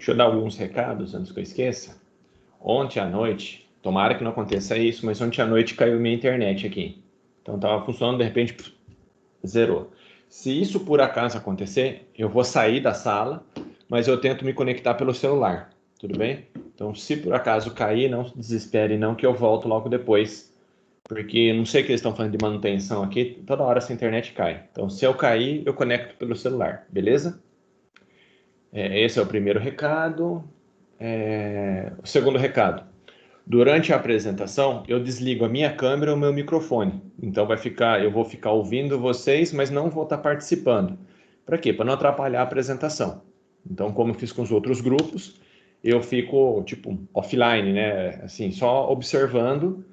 Deixa eu dar alguns recados antes que eu esqueça. Ontem à noite, tomara que não aconteça isso, mas ontem à noite caiu minha internet aqui. Então estava funcionando, de repente zerou. Se isso por acaso acontecer, eu vou sair da sala, mas eu tento me conectar pelo celular, tudo bem? Então, se por acaso cair, não se desespere não, que eu volto logo depois, porque não sei o que eles estão fazendo de manutenção aqui, toda hora essa internet cai. Então, se eu cair, eu conecto pelo celular, beleza? Esse é o primeiro recado. O segundo recado. Durante a apresentação, eu desligo a minha câmera e o meu microfone. Então eu vou ficar ouvindo vocês, mas não vou estar participando. Para quê? Para não atrapalhar a apresentação. Então, como eu fiz com os outros grupos, eu fico tipo offline, né? Assim, só observando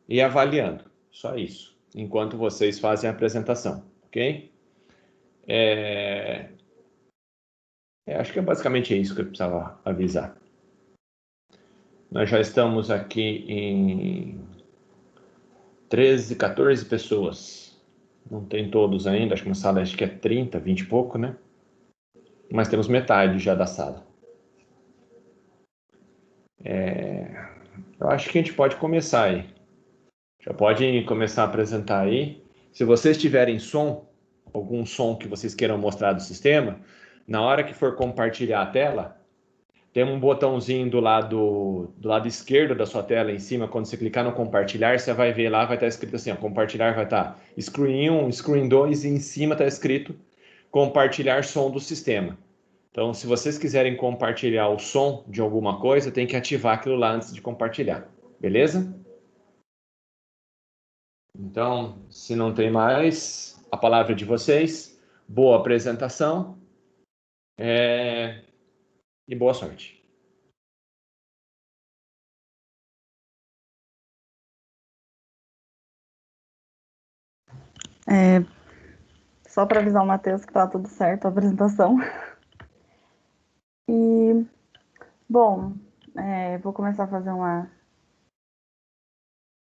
e avaliando. Só isso. Enquanto vocês fazem a apresentação, ok? Acho que basicamente é isso que eu precisava avisar. Nós já estamos aqui em 13, 14 pessoas. Não tem todos ainda, acho que uma sala acho que é 30, 20 e pouco, né? Mas temos metade já da sala. Eu acho que a gente pode começar aí. Já pode começar a apresentar aí. Se vocês tiverem som, algum som que vocês queiram mostrar do sistema, na hora que for compartilhar a tela, tem um botãozinho do lado esquerdo da sua tela em cima. Quando você clicar no compartilhar, você vai ver lá, vai estar escrito assim, ó, compartilhar vai estar screen 1, screen 2 e em cima está escrito compartilhar som do sistema. Então, se vocês quiserem compartilhar o som de alguma coisa, tem que ativar aquilo lá antes de compartilhar, beleza? Então, se não tem mais, a palavra é de vocês. Boa apresentação e boa sorte. Só para avisar o Matheus que tá tudo certo a apresentação. E, bom, vou começar a fazer uma...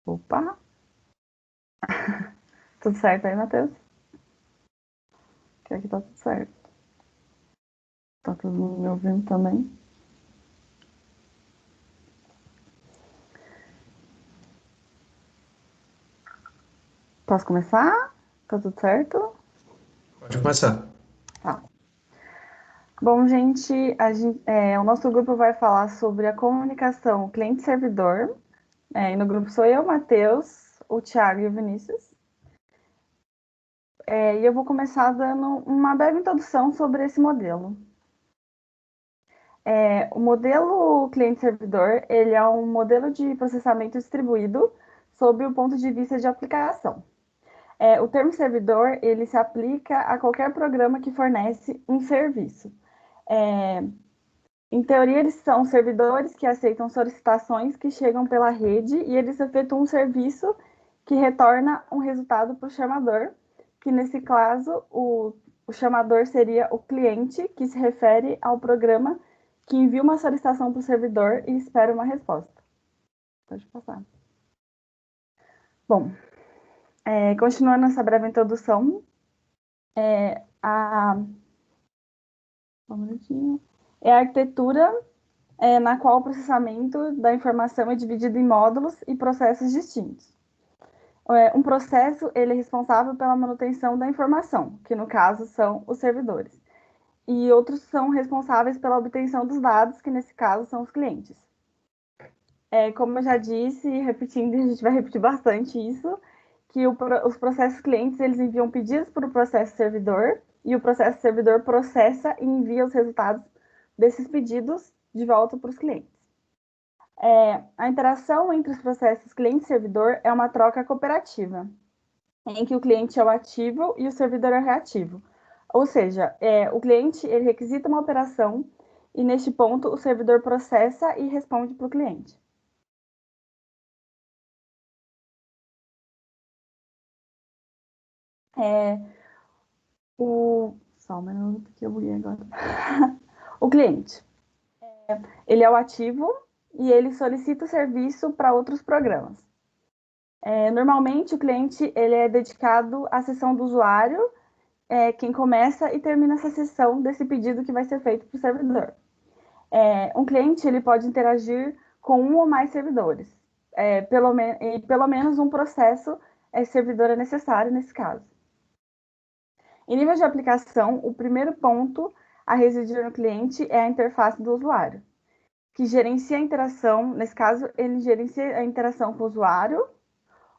Opa! Tudo certo aí, Matheus? Que aqui tá tudo certo. Tá todo mundo me ouvindo também? Posso começar? Tá tudo certo? Pode começar. Tá. Bom, gente, o nosso grupo vai falar sobre a comunicação cliente-servidor. E no grupo sou eu, Matheus, o Thiago e o Vinícius. E eu vou começar dando uma breve introdução sobre esse modelo. O modelo cliente-servidor, ele é um modelo de processamento distribuído sob o ponto de vista de aplicação. O termo servidor, ele se aplica a qualquer programa que fornece um serviço. Em teoria, eles são servidores que aceitam solicitações que chegam pela rede e eles efetuam um serviço que retorna um resultado para o chamador, que nesse caso, o chamador seria o cliente, que se refere ao programa que envia uma solicitação para o servidor e espera uma resposta. Pode passar. Bom, continuando essa breve introdução, um minutinho. É a arquitetura na qual o processamento da informação é dividido em módulos e processos distintos. Um processo ele é responsável pela manutenção da informação, que no caso são os servidores. E outros são responsáveis pela obtenção dos dados, que nesse caso são os clientes. Como eu já disse, repetindo, a gente vai repetir bastante isso, que os processos clientes eles enviam pedidos para o processo servidor, e o processo servidor processa e envia os resultados desses pedidos de volta para os clientes. A interação entre os processos cliente e servidor é uma troca cooperativa, em que o cliente é o ativo e o servidor é o reativo. Ou seja, o cliente ele requisita uma operação e, neste ponto, o servidor processa e responde para o cliente. Só um minuto que eu buguei agora. O cliente, ele é o ativo e ele solicita o serviço para outros programas. Normalmente, o cliente ele é dedicado à sessão do usuário, quem começa e termina essa sessão desse pedido que vai ser feito para o servidor. Um cliente ele pode interagir com um ou mais servidores. Pelo menos um processo servidor é necessário nesse caso. Em nível de aplicação, o primeiro ponto a residir no cliente é a interface do usuário, que gerencia a interação. Nesse caso, ele gerencia a interação com o usuário,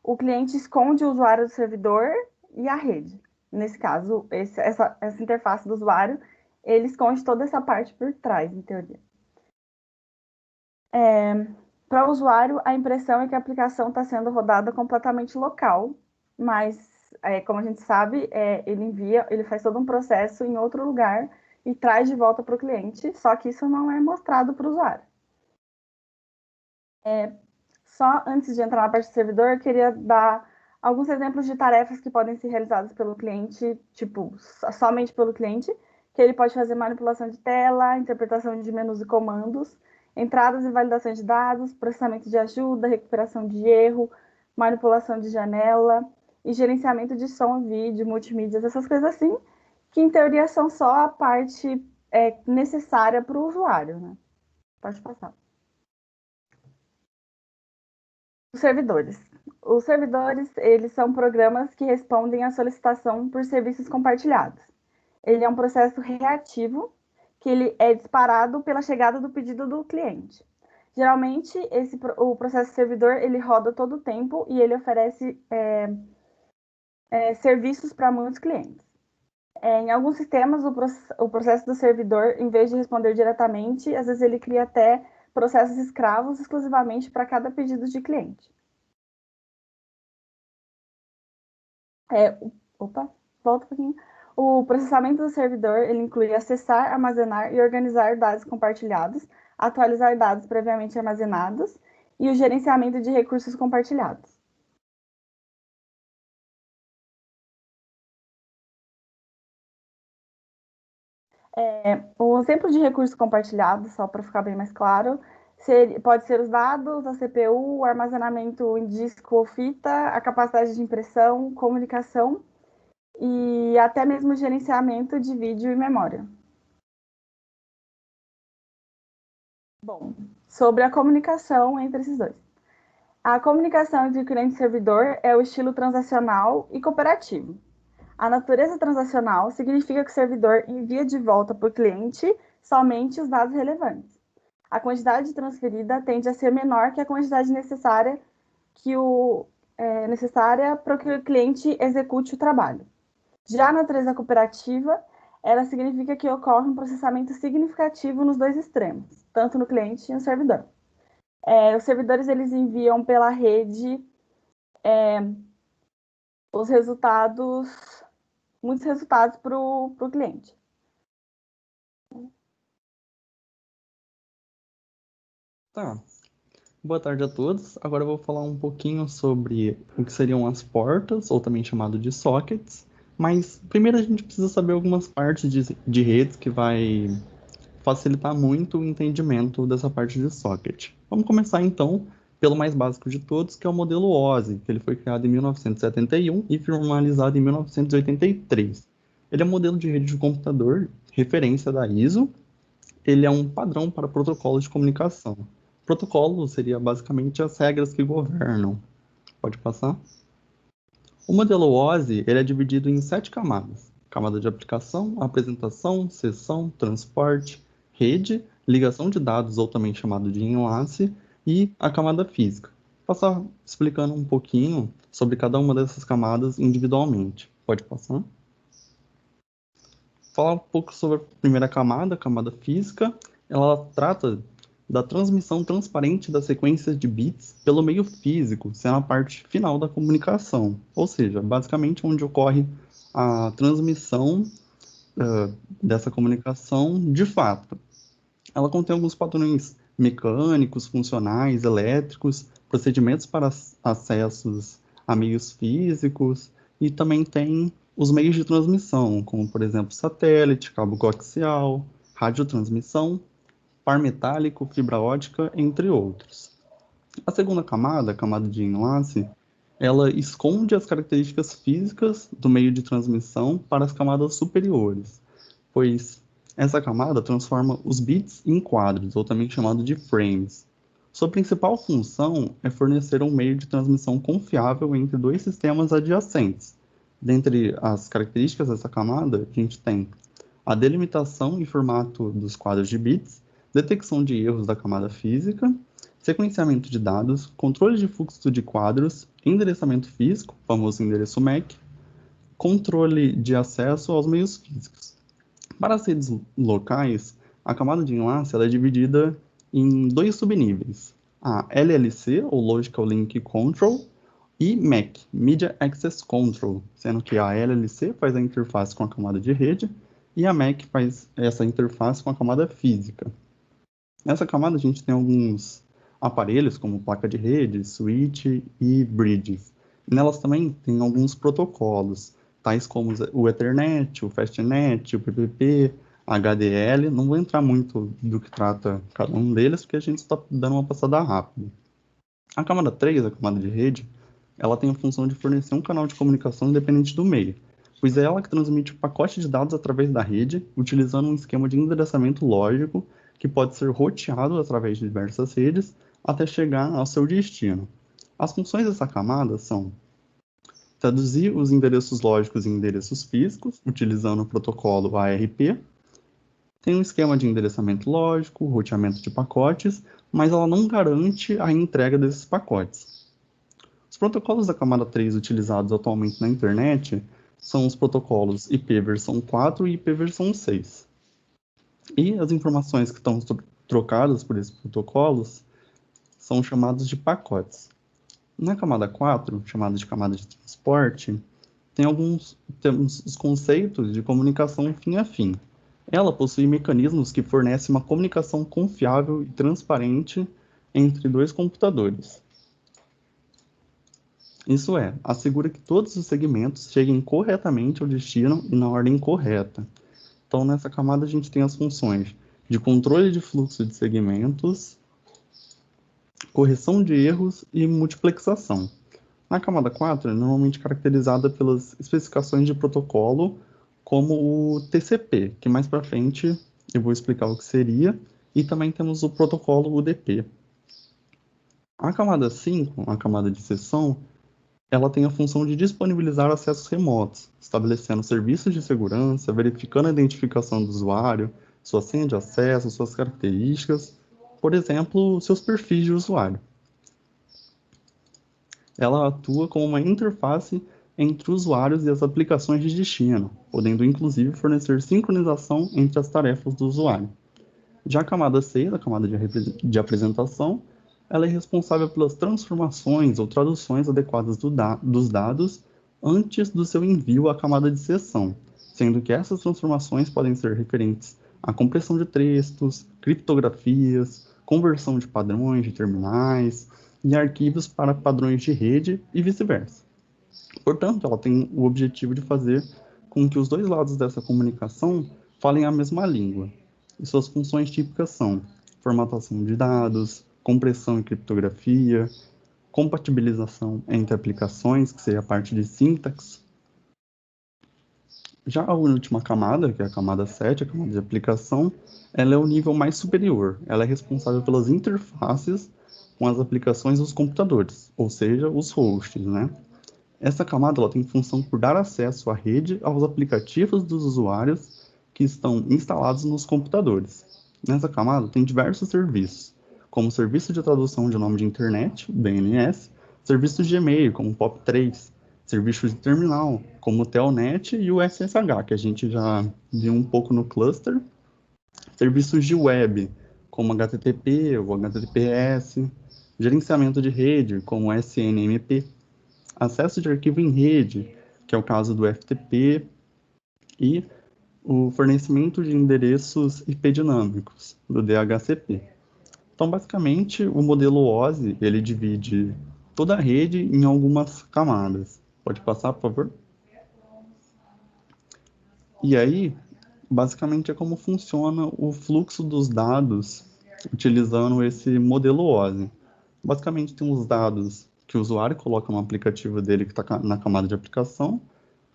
o cliente esconde o usuário do servidor e a rede. Nesse caso, essa interface do usuário, ele esconde toda essa parte por trás, em teoria. Para o usuário, a impressão é que a aplicação está sendo rodada completamente local, mas, como a gente sabe, ele faz todo um processo em outro lugar e traz de volta para o cliente, só que isso não é mostrado para o usuário. Só antes de entrar na parte do servidor, eu queria dar alguns exemplos de tarefas que podem ser realizadas pelo cliente, somente pelo cliente, que ele pode fazer manipulação de tela, interpretação de menus e comandos, entradas e validação de dados, processamento de ajuda, recuperação de erro, manipulação de janela e gerenciamento de som, vídeo, multimídias, essas coisas assim, que em teoria são só a parte necessária para o usuário, né? Pode passar. Os servidores. Os servidores, eles são programas que respondem à solicitação por serviços compartilhados. Ele é um processo reativo que ele é disparado pela chegada do pedido do cliente. Geralmente, o processo servidor, ele roda todo o tempo e ele oferece serviços para muitos clientes. Em alguns sistemas, o processo do servidor, em vez de responder diretamente, às vezes ele cria até processos escravos exclusivamente para cada pedido de cliente. Volta um pouquinho. O processamento do servidor, ele inclui acessar, armazenar e organizar dados compartilhados, atualizar dados previamente armazenados e o gerenciamento de recursos compartilhados. Um exemplo de recurso compartilhado, só para ficar bem mais claro, pode ser os dados, a CPU, o armazenamento em disco ou fita, a capacidade de impressão, comunicação e até mesmo gerenciamento de vídeo e memória. Bom, sobre a comunicação entre esses dois. A comunicação entre cliente e servidor é o estilo transacional e cooperativo. A natureza transacional significa que o servidor envia de volta para o cliente somente os dados relevantes. A quantidade transferida tende a ser menor que a quantidade necessária para que o cliente execute o trabalho. Já a natureza cooperativa, ela significa que ocorre um processamento significativo nos dois extremos, tanto no cliente e no servidor. Os servidores eles enviam pela rede muitos resultados para o cliente. Tá. Boa tarde a todos. Agora eu vou falar um pouquinho sobre o que seriam as portas, ou também chamado de sockets. Mas primeiro a gente precisa saber algumas partes de redes que vai facilitar muito o entendimento dessa parte de socket. Vamos começar então pelo mais básico de todos, que é o modelo OSI, que ele foi criado em 1971 e formalizado em 1983. Ele é um modelo de rede de computador, referência da ISO. Ele é um padrão para protocolos de comunicação. Protocolo seria basicamente as regras que governam. Pode passar? O modelo OSI ele é dividido em 7 camadas. Camada de aplicação, apresentação, sessão, transporte, rede, ligação de dados, ou também chamado de enlace, e a camada física. Vou passar explicando um pouquinho sobre cada uma dessas camadas individualmente. Pode passar? Falar um pouco sobre a primeira camada, a camada física. Ela trata da transmissão transparente das sequências de bits pelo meio físico, sendo a parte final da comunicação. Ou seja, basicamente onde ocorre a transmissão dessa comunicação de fato. Ela contém alguns padrões mecânicos, funcionais, elétricos, procedimentos para acessos a meios físicos e também tem os meios de transmissão, como por exemplo satélite, cabo coaxial, radiotransmissão, par metálico, fibra ótica, entre outros. A segunda camada, a camada de enlace, ela esconde as características físicas do meio de transmissão para as camadas superiores, pois Essa camada transforma os bits em quadros, ou também chamado de frames. Sua principal função é fornecer um meio de transmissão confiável entre dois sistemas adjacentes. Dentre as características dessa camada, a gente tem a delimitação e formato dos quadros de bits, detecção de erros da camada física, sequenciamento de dados, controle de fluxo de quadros, endereçamento físico, famoso endereço MAC, controle de acesso aos meios físicos. Para as redes locais, a camada de enlace ela é dividida em dois subníveis, a LLC, ou Logical Link Control, e MAC, Media Access Control, sendo que a LLC faz a interface com a camada de rede e a MAC faz essa interface com a camada física. Nessa camada a gente tem alguns aparelhos como placa de rede, switch e bridges. Nelas também tem alguns protocolos, tais como o Ethernet, o Fastnet, o PPP, HDL. Não vou entrar muito do que trata cada um deles, porque a gente está dando uma passada rápida. A camada 3, a camada de rede, ela tem a função de fornecer um canal de comunicação independente do meio, pois é ela que transmite o pacote de dados através da rede, utilizando um esquema de endereçamento lógico que pode ser roteado através de diversas redes até chegar ao seu destino. As funções dessa camada são traduzir os endereços lógicos em endereços físicos, utilizando o protocolo ARP. Tem um esquema de endereçamento lógico, roteamento de pacotes, mas ela não garante a entrega desses pacotes. Os protocolos da camada 3 utilizados atualmente na internet são os protocolos IP versão 4 e IP versão 6. E as informações que estão trocadas por esses protocolos são chamados de pacotes. Na camada 4, chamada de camada de transporte, temos os conceitos de comunicação fim a fim. Ela possui mecanismos que fornecem uma comunicação confiável e transparente entre dois computadores. Isso é, assegura que todos os segmentos cheguem corretamente ao destino e na ordem correta. Então, nessa camada, a gente tem as funções de controle de fluxo de segmentos, correção de erros e multiplexação. Na camada 4, é normalmente caracterizada pelas especificações de protocolo, como o TCP, que mais para frente eu vou explicar o que seria, e também temos o protocolo UDP. A camada 5, a camada de sessão, ela tem a função de disponibilizar acessos remotos, estabelecendo serviços de segurança, verificando a identificação do usuário, sua senha de acesso, suas características, por exemplo, seus perfis de usuário. Ela atua como uma interface entre usuários e as aplicações de destino, podendo inclusive fornecer sincronização entre as tarefas do usuário. Já a camada 6, a camada de apresentação, ela é responsável pelas transformações ou traduções adequadas dos dados antes do seu envio à camada de sessão, sendo que essas transformações podem ser referentes à compressão de textos, criptografias, conversão de padrões de terminais e arquivos para padrões de rede e vice-versa. Portanto, ela tem o objetivo de fazer com que os dois lados dessa comunicação falem a mesma língua. E suas funções típicas são formatação de dados, compressão e criptografia, compatibilização entre aplicações, que seria a parte de sintaxe. Já a última camada, que é a camada 7, a camada de aplicação, ela é o nível mais superior. Ela é responsável pelas interfaces com as aplicações dos computadores, ou seja, os hosts, né? Essa camada ela tem função por dar acesso à rede aos aplicativos dos usuários que estão instalados nos computadores. Nessa camada tem diversos serviços, como serviço de tradução de nome de internet, DNS, serviços de e-mail, como o POP3, serviços de terminal, como o Telnet e o SSH, que a gente já viu um pouco no cluster, serviços de web, como HTTP ou HTTPS, gerenciamento de rede, como SNMP, acesso de arquivo em rede, que é o caso do FTP, e o fornecimento de endereços IP dinâmicos, do DHCP. Então, basicamente, o modelo OSI, ele divide toda a rede em algumas camadas. Pode passar, por favor? E aí, basicamente, é como funciona o fluxo dos dados utilizando esse modelo OSI. Basicamente, tem os dados que o usuário coloca no aplicativo dele que está na camada de aplicação,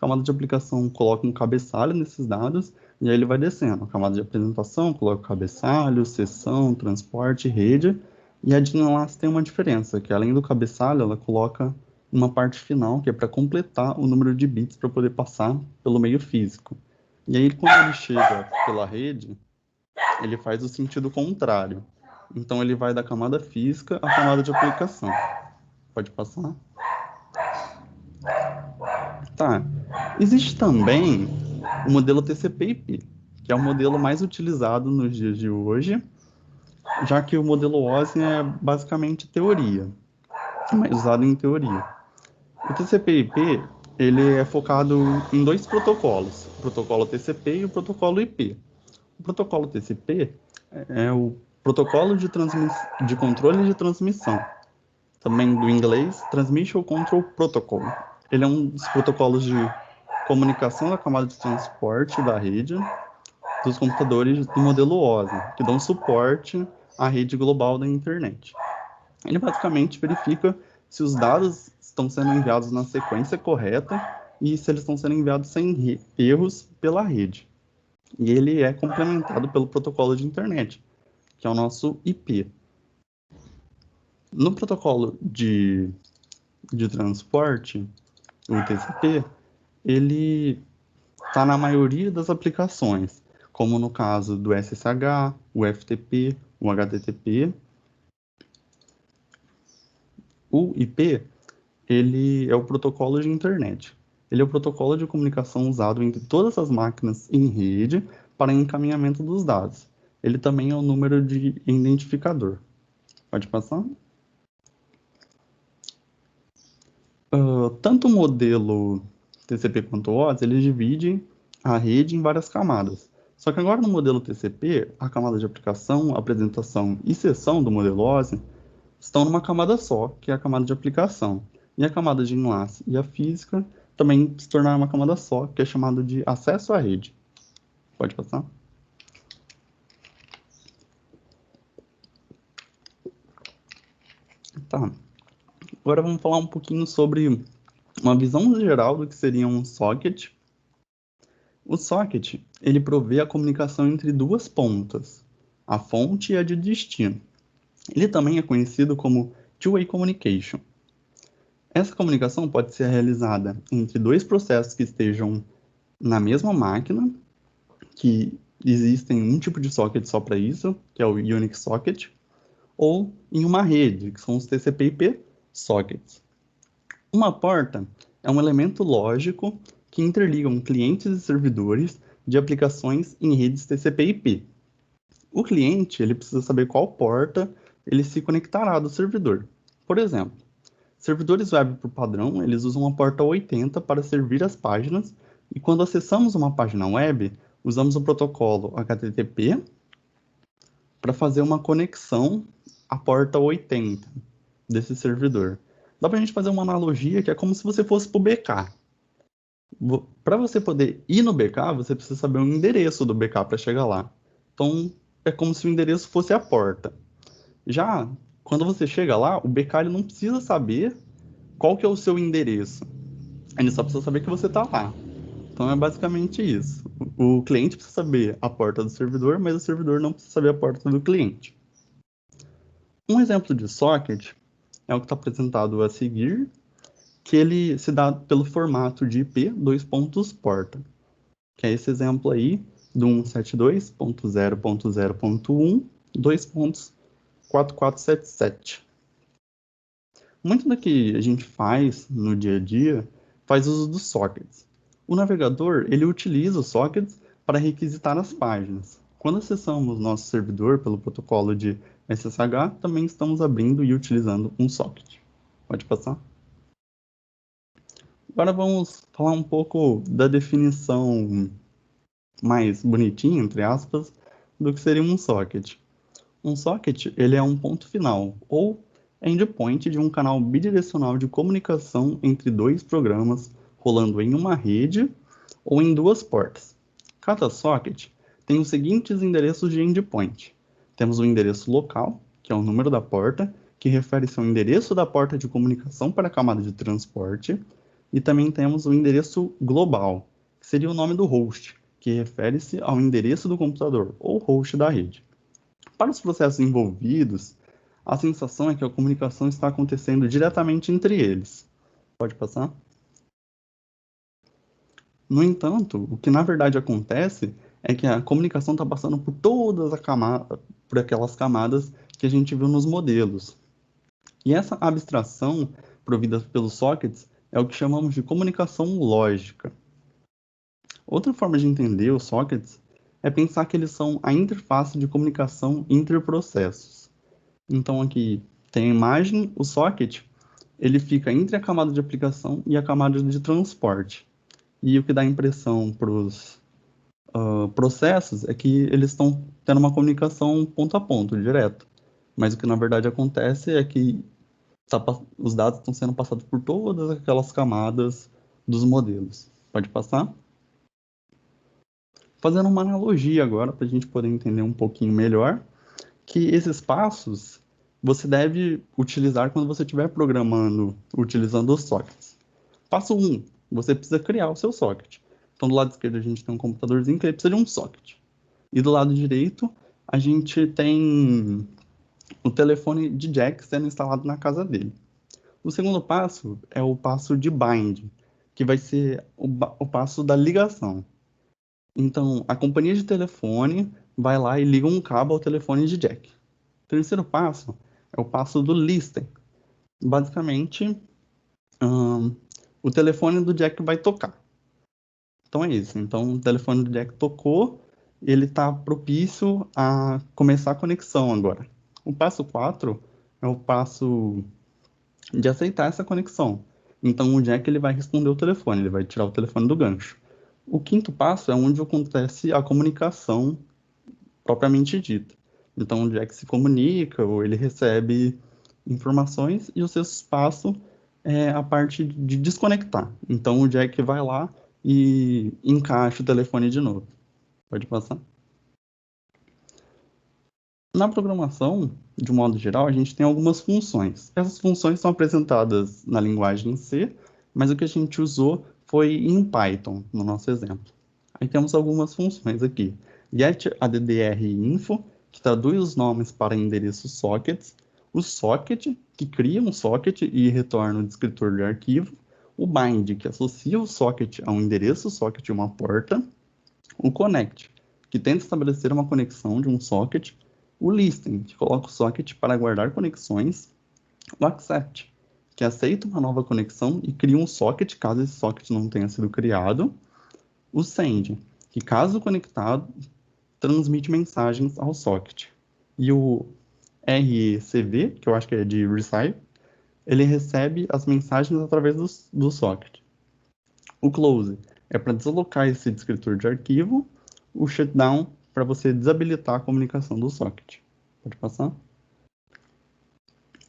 camada de aplicação coloca um cabeçalho nesses dados, e aí ele vai descendo. A camada de apresentação coloca cabeçalho, seção, transporte, rede, e a de enlace tem uma diferença, que além do cabeçalho, ela coloca uma parte final, que é para completar o número de bits para poder passar pelo meio físico. E aí, quando ele chega pela rede, ele faz o sentido contrário. Então, ele vai da camada física à camada de aplicação. Pode passar? Tá. Existe também o modelo TCP/IP, que é o modelo mais utilizado nos dias de hoje, já que o modelo OSI é basicamente teoria, mais usado em teoria. O TCP/IP, ele é focado em dois protocolos, o protocolo TCP e o protocolo IP. O protocolo TCP é o protocolo de controle de transmissão, também do inglês Transmission Control Protocol. Ele é um dos protocolos de comunicação da camada de transporte da rede dos computadores do modelo OSI, que dão suporte à rede global da internet. Ele basicamente verifica se os dados estão sendo enviados na sequência correta e se eles estão sendo enviados sem erros pela rede. E ele é complementado pelo protocolo de internet, que é o nosso IP. No protocolo de transporte, o TCP, ele está na maioria das aplicações, como no caso do SSH, o FTP, o HTTP. O IP, ele é o protocolo de internet. Ele é o protocolo de comunicação usado entre todas as máquinas em rede para encaminhamento dos dados. Ele também é o número de identificador. Pode passar? Tanto o modelo TCP quanto o OSI, eles dividem a rede em várias camadas. Só que agora no modelo TCP, a camada de aplicação, apresentação e seção do modelo OSI estão numa camada só, que é a camada de aplicação. E a camada de enlace e a física também se tornaram uma camada só, que é chamada de acesso à rede. Pode passar? Tá. Agora vamos falar um pouquinho sobre uma visão geral do que seria um socket. O socket, ele provê a comunicação entre duas pontas, a fonte e a de destino. Ele também é conhecido como two-way communication. Essa comunicação pode ser realizada entre dois processos que estejam na mesma máquina, que existem um tipo de socket só para isso, que é o Unix Socket, ou em uma rede, que são os TCP/IP sockets. Uma porta é um elemento lógico que interligam clientes e servidores de aplicações em redes TCP/IP. O cliente ele precisa saber qual porta ele se conectará do servidor. Por exemplo, servidores web por padrão, eles usam a porta 80 para servir as páginas, e quando acessamos uma página web, usamos o protocolo HTTP para fazer uma conexão à porta 80 desse servidor. Dá para a gente fazer uma analogia que é como se você fosse para o BK. Para você poder ir no BK, você precisa saber o endereço do BK para chegar lá. Então, é como se o endereço fosse a porta. Já quando você chega lá, o BK ele não precisa saber qual que é o seu endereço. Ele só precisa saber que você está lá. Então é basicamente isso. O cliente precisa saber a porta do servidor, mas o servidor não precisa saber a porta do cliente. Um exemplo de socket é o que está apresentado a seguir, que ele se dá pelo formato de IP, dois pontos porta, que é esse exemplo aí do 172.0.0.1, 2.4477. Muito do que a gente faz no dia a dia faz uso dos sockets. O navegador, ele utiliza os sockets para requisitar as páginas. Quando acessamos nosso servidor pelo protocolo de SSH, também estamos abrindo e utilizando um socket. Pode passar? Agora vamos falar um pouco da definição mais bonitinha, entre aspas, do que seria um socket. Um socket, ele é um ponto final, ou endpoint de um canal bidirecional de comunicação entre dois programas rolando em uma rede ou em duas portas. Cada socket tem os seguintes endereços de endpoint. Temos o endereço local, que é o número da porta, que refere-se ao endereço da porta de comunicação para a camada de transporte. e também temos o endereço global, que seria o nome do host, que refere-se ao endereço do computador, ou host da rede. Para os processos envolvidos, a sensação é que a comunicação está acontecendo diretamente entre eles. Pode passar? No entanto, o que na verdade acontece é que a comunicação está passando por por aquelas camadas que a gente viu nos modelos. E essa abstração provida pelos sockets é o que chamamos de comunicação lógica. Outra forma de entender os sockets é pensar que eles são a interface de comunicação entre processos. Então aqui tem a imagem, o socket, ele fica entre a camada de aplicação e a camada de transporte. E o que dá a impressão para os processos é que eles estão tendo uma comunicação ponto a ponto, direto. Mas o que na verdade acontece é que os dados estão sendo passados por todas aquelas camadas dos modelos. Pode passar? Fazendo uma analogia agora, para a gente poder entender um pouquinho melhor, que esses passos você deve utilizar quando você estiver programando, utilizando os sockets. Passo 1, você precisa criar o seu socket. Então, do lado esquerdo, a gente tem um computadorzinho que ele precisa de um socket. E do lado direito, a gente tem o telefone de jack sendo instalado na casa dele. O segundo passo é o passo de bind, que vai ser o passo da ligação. Então, a companhia de telefone vai lá e liga um cabo ao telefone de jack. O terceiro passo é o passo do listen. Basicamente, o telefone do jack vai tocar. Então é isso. Então, o telefone do jack tocou, ele está propício a começar a conexão agora. O passo 4 é o passo de aceitar essa conexão. Então, o jack ele vai responder o telefone, ele vai tirar o telefone do gancho. O quinto passo é onde acontece a comunicação propriamente dita. Então, o jack se comunica ou ele recebe informações e o sexto passo é a parte de desconectar. Então, o jack vai lá e encaixa o telefone de novo. Pode passar. Na programação, de um modo geral, a gente tem algumas funções. Essas funções são apresentadas na linguagem C, mas o que a gente usou foi em Python, no nosso exemplo. Aí temos algumas funções aqui. getAddr_info, que traduz os nomes para endereços sockets. O socket, que cria um socket e retorna o descritor de arquivo. O bind, que associa o socket a um endereço socket e uma porta. O connect, que tenta estabelecer uma conexão de um socket. O listen, que coloca o socket para guardar conexões. O accept, que aceita uma nova conexão e cria um socket caso esse socket não tenha sido criado. O send, que caso conectado, transmite mensagens ao socket. E o RECV, que eu acho que é de receive, ele recebe as mensagens através do socket. O close é para deslocar esse descritor de arquivo. O shutdown para você desabilitar a comunicação do socket. Pode passar?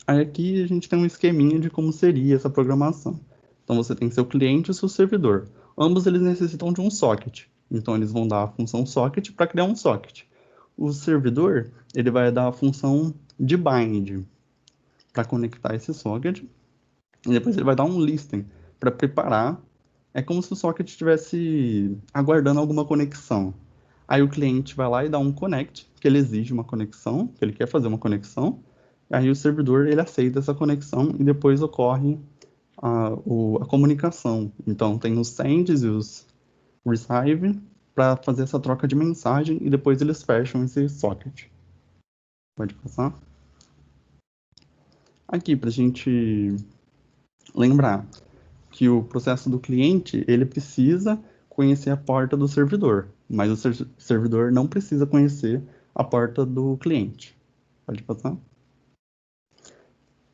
Aí aqui a gente tem um esqueminha de como seria essa programação. Então você tem seu cliente e seu servidor. Ambos eles necessitam de um socket. Então eles vão dar a função socket para criar um socket. O servidor ele vai dar a função de bind para conectar esse socket. E depois ele vai dar um listen para preparar. É como se o socket estivesse aguardando alguma conexão. Aí o cliente vai lá e dá um connect, que ele exige uma conexão, que ele quer fazer uma conexão. Aí o servidor ele aceita essa conexão e depois ocorre a comunicação. Então tem os sends e os receive para fazer essa troca de mensagem e depois eles fecham esse socket. Pode passar? Aqui para a gente lembrar que o processo do cliente ele precisa conhecer a porta do servidor, mas o servidor não precisa conhecer a porta do cliente. Pode passar?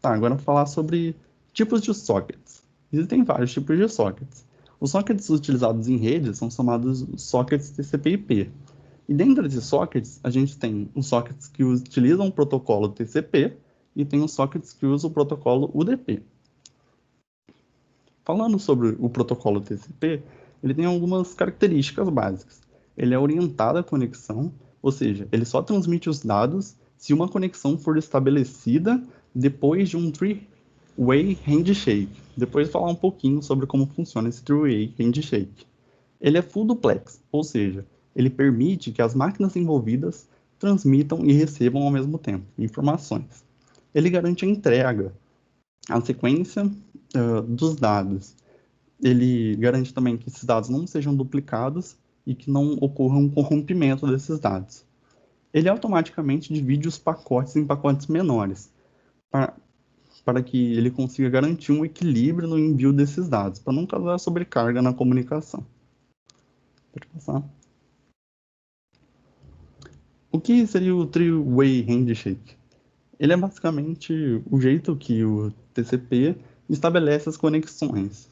Tá, agora eu vou falar sobre tipos de sockets. Existem vários tipos de sockets. Os sockets utilizados em rede são chamados sockets TCP/IP. E dentro desses sockets, a gente tem os sockets que utilizam o protocolo TCP e tem os sockets que usam o protocolo UDP. Falando sobre o protocolo TCP, ele tem algumas características básicas. Ele é orientado à conexão, ou seja, ele só transmite os dados se uma conexão for estabelecida depois de um Three-Way Handshake. Depois falar um pouquinho sobre como funciona esse Three-Way Handshake. Ele é full duplex, ou seja, ele permite que as máquinas envolvidas transmitam e recebam ao mesmo tempo informações. Ele garante a entrega, a sequência dos dados. Ele garante também que esses dados não sejam duplicados e que não ocorra um corrompimento desses dados. Ele automaticamente divide os pacotes em pacotes menores, para que ele consiga garantir um equilíbrio no envio desses dados, para não causar sobrecarga na comunicação. Pode passar. O que seria o Three-Way Handshake? Ele é basicamente o jeito que o TCP estabelece as conexões.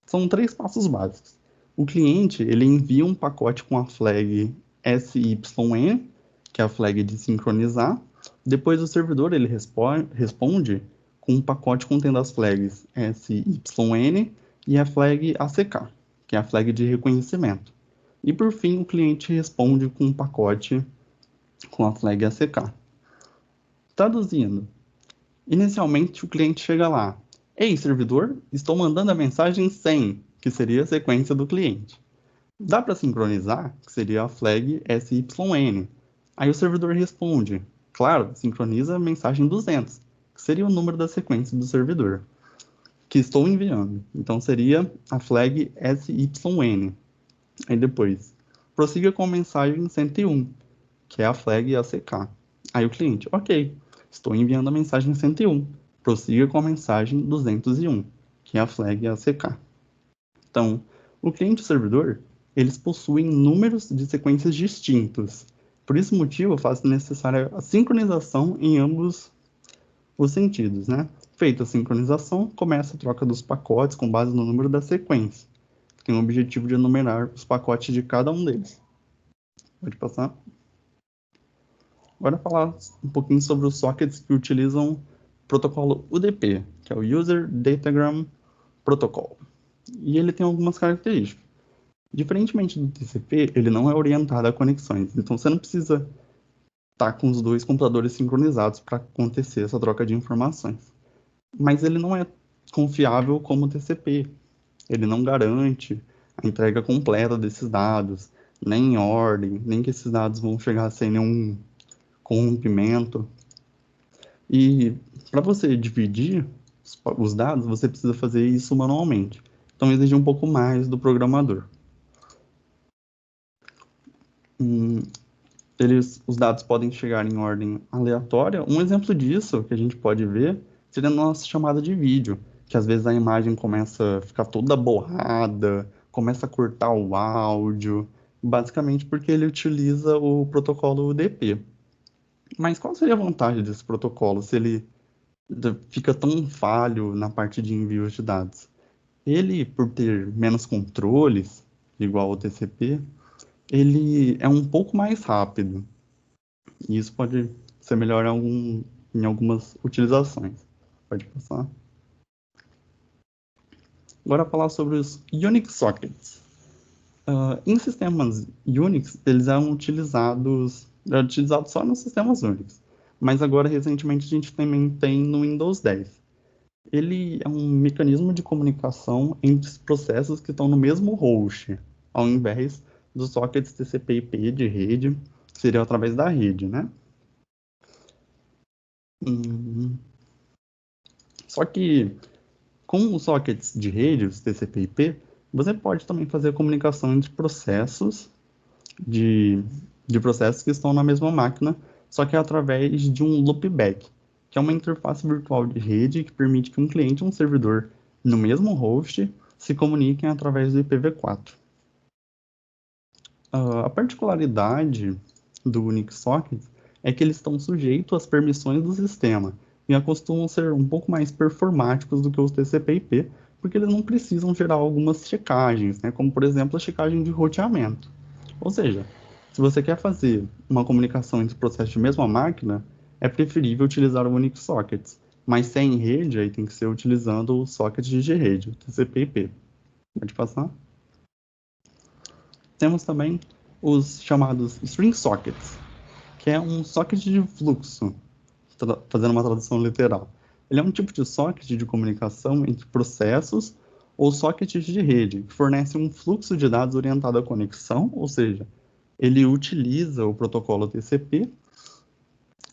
São 3 passos básicos. O cliente ele envia um pacote com a flag SYN, que é a flag de sincronizar. Depois o servidor ele responde com um pacote contendo as flags SYN e a flag ACK, que é a flag de reconhecimento. E por fim o cliente responde com um pacote com a flag ACK. Traduzindo, inicialmente o cliente chega lá: ei, servidor, estou mandando a mensagem 100, que seria a sequência do cliente. Dá para sincronizar, que seria a flag SYN. Aí o servidor responde: claro, sincroniza a mensagem 200, que seria o número da sequência do servidor, que estou enviando. Então seria a flag SYN. Aí depois, prossiga com a mensagem 101, que é a flag ACK. Aí o cliente: ok, estou enviando a mensagem 101. Prossiga com a mensagem 201, que é a flag ACK. Então, o cliente e o servidor, eles possuem números de sequências distintos. Por esse motivo, faz necessária a sincronização em ambos os sentidos, né? Feita a sincronização, começa a troca dos pacotes com base no número da sequência. Tem o objetivo de enumerar os pacotes de cada um deles. Pode passar. Agora falar um pouquinho sobre os sockets que utilizam o protocolo UDP, que é o User Datagram Protocol. E ele tem algumas características. Diferentemente do TCP, ele não é orientado a conexões. Então você não precisa estar com os 2 computadores sincronizados para acontecer essa troca de informações. Mas ele não é confiável como o TCP. Ele não garante a entrega completa desses dados, nem em ordem, nem que esses dados vão chegar sem nenhum corrompimento. E para você dividir os dados, você precisa fazer isso manualmente. Então exige um pouco mais do programador. Os dados podem chegar em ordem aleatória. Um exemplo disso que a gente pode ver seria na nossa chamada de vídeo, que às vezes a imagem começa a ficar toda borrada, começa a cortar o áudio, basicamente porque ele utiliza o protocolo UDP. Mas qual seria a vantagem desse protocolo se ele fica tão falho na parte de envio de dados? Ele, por ter menos controles, igual ao TCP, ele é um pouco mais rápido. E isso pode ser melhor em algumas utilizações. Pode passar. Agora falar sobre os Unix Sockets. Em sistemas Unix, eles eram utilizados só nos sistemas Unix. Mas agora, recentemente, a gente também tem no Windows 10. Ele é um mecanismo de comunicação entre os processos que estão no mesmo host, ao invés dos sockets TCP/IP de rede, que seria através da rede, né? Só que com os sockets de rede, os TCP/IP, você pode também fazer a comunicação entre processos de processos que estão na mesma máquina, só que é através de um loopback, que é uma interface virtual de rede que permite que um cliente e um servidor no mesmo host se comuniquem através do IPv4. A particularidade do Unix Sockets é que eles estão sujeitos às permissões do sistema e costumam ser um pouco mais performáticos do que os TCP/IP, porque eles não precisam gerar algumas checagens, né? Como, por exemplo, a checagem de roteamento. Ou seja, se você quer fazer uma comunicação entre processos de mesma máquina, é preferível utilizar o Unix Sockets, mas se é em rede, aí tem que ser utilizando o socket de rede, o TCP/IP. Pode passar? Temos também os chamados String Sockets, que é um socket de fluxo, fazendo uma tradução literal. Ele é um tipo de socket de comunicação entre processos ou sockets de rede, que fornece um fluxo de dados orientado à conexão, ou seja, ele utiliza o protocolo TCP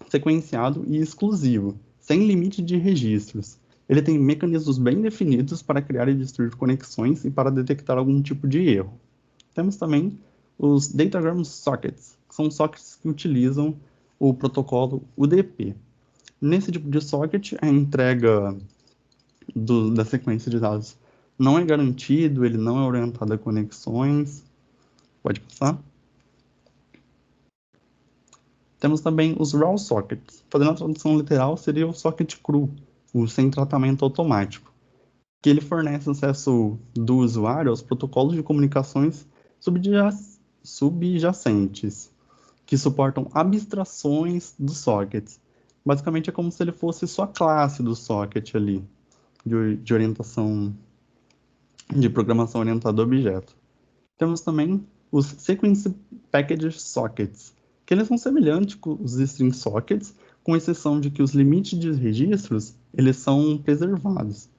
sequenciado e exclusivo, sem limite de registros. Ele tem mecanismos bem definidos para criar e destruir conexões e para detectar algum tipo de erro. Temos também os Datagram Sockets, que são sockets que utilizam o protocolo UDP. Nesse tipo de socket, a entrega da sequência de dados não é garantido, ele não é orientado a conexões. Pode passar. Temos também os raw sockets. Fazendo a tradução literal, seria o socket cru, o sem tratamento automático, que ele fornece acesso do usuário aos protocolos de comunicações subjacentes, que suportam abstrações dos sockets. Basicamente é como se ele fosse sua classe do socket ali, de orientação, de programação orientada a objeto. Temos também os Sequence Package Sockets, que eles são semelhantes com os String Sockets, com exceção de que os limites de registros eles são preservados.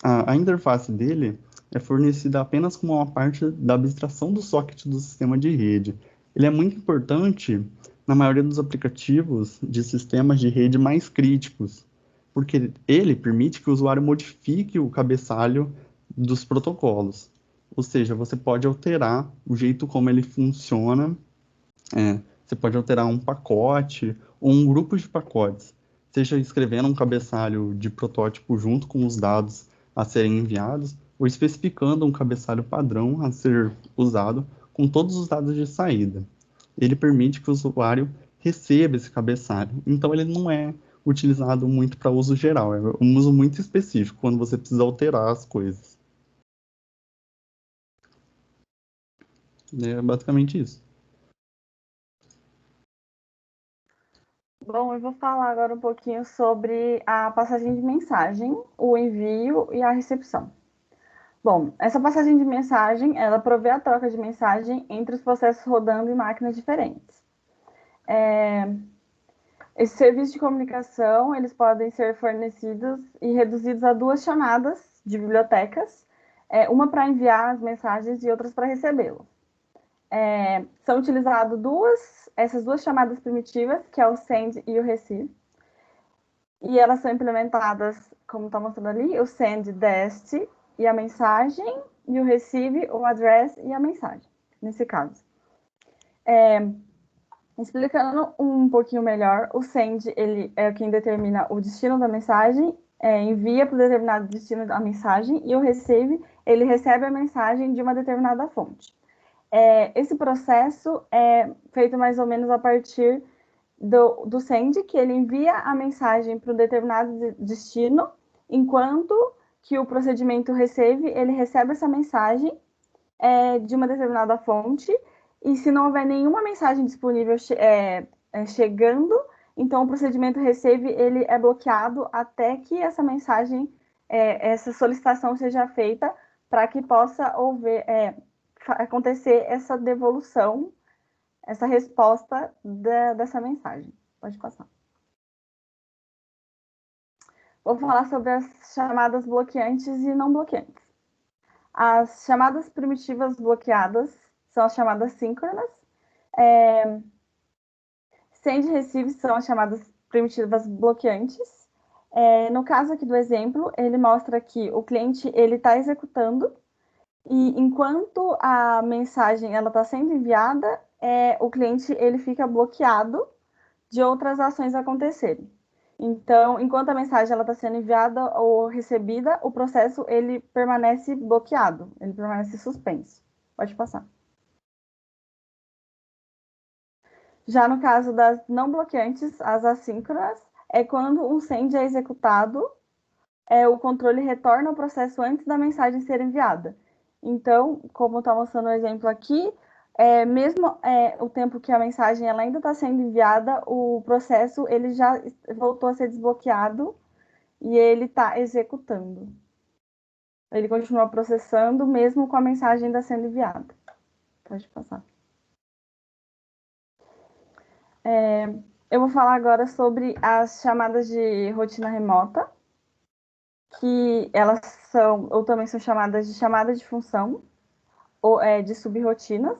A interface dele é fornecida apenas como uma parte da abstração do socket do sistema de rede. Ele é muito importante na maioria dos aplicativos de sistemas de rede mais críticos, porque ele permite que o usuário modifique o cabeçalho dos protocolos. Ou seja, você pode alterar o jeito como ele funciona, você pode alterar um pacote ou um grupo de pacotes, seja escrevendo um cabeçalho de protótipo junto com os dados a serem enviados, ou especificando um cabeçalho padrão a ser usado com todos os dados de saída. Ele permite que o usuário receba esse cabeçalho. Então, ele não é utilizado muito para uso geral, é um uso muito específico, quando você precisa alterar as coisas. É basicamente isso. Bom, eu vou falar agora um pouquinho sobre a passagem de mensagem, o envio e a recepção. Bom, essa passagem de mensagem, ela provê a troca de mensagem entre os processos rodando em máquinas diferentes. Esses serviços de comunicação, eles podem ser fornecidos e reduzidos a duas chamadas de bibliotecas, uma para enviar as mensagens e outras para recebê-las. São utilizadas essas duas chamadas primitivas, que é o send e o receive, e elas são implementadas, como está mostrando ali, o send deste e a mensagem, e o receive, o address e a mensagem, nesse caso. Explicando um pouquinho melhor, o send ele é quem determina o destino da mensagem, envia para o determinado destino da mensagem, e o receive, ele recebe a mensagem de uma determinada fonte. Esse processo é feito mais ou menos a partir do send, que ele envia a mensagem para um determinado destino, enquanto que o procedimento receive, ele recebe essa mensagem de uma determinada fonte, e se não houver nenhuma mensagem disponível chegando, então o procedimento receive ele é bloqueado até que essa mensagem, essa solicitação seja feita, para que possa acontecer essa devolução, essa resposta dessa mensagem. Pode passar. Vou falar sobre as chamadas bloqueantes e não bloqueantes. As chamadas primitivas bloqueadas são as chamadas síncronas. Send e receive são as chamadas primitivas bloqueantes. No caso aqui do exemplo, ele mostra que o cliente está executando, e enquanto a mensagem está sendo enviada, o cliente ele fica bloqueado de outras ações acontecerem. Então, enquanto a mensagem está sendo enviada ou recebida, o processo ele permanece bloqueado, ele permanece suspenso. Pode passar. Já no caso das não bloqueantes, as assíncronas, é quando um send é executado, o controle retorna ao processo antes da mensagem ser enviada. Então, como está mostrando o exemplo aqui, mesmo o tempo que a mensagem ela ainda está sendo enviada, o processo ele já voltou a ser desbloqueado e ele está executando. Ele continua processando mesmo com a mensagem ainda sendo enviada. Pode passar. Eu vou falar agora sobre as chamadas de rotina remota, que elas são, ou também são chamadas de chamada de função, ou de subrotinas.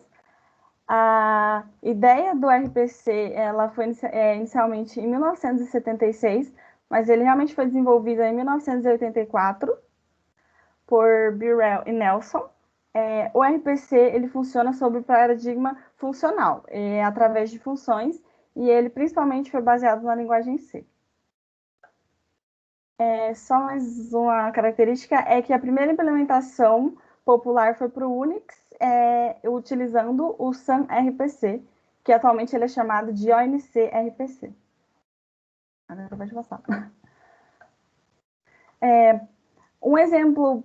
A ideia do RPC, ela foi inicialmente em 1976, mas ele realmente foi desenvolvido em 1984 por Birrell e Nelson. O RPC, ele funciona sob o paradigma funcional, através de funções, e ele principalmente foi baseado na linguagem C. Só mais uma característica é que a primeira implementação popular foi para o Unix, utilizando o Sun RPC, que atualmente ele é chamado de ONC RPC. Agora pode passar. Um exemplo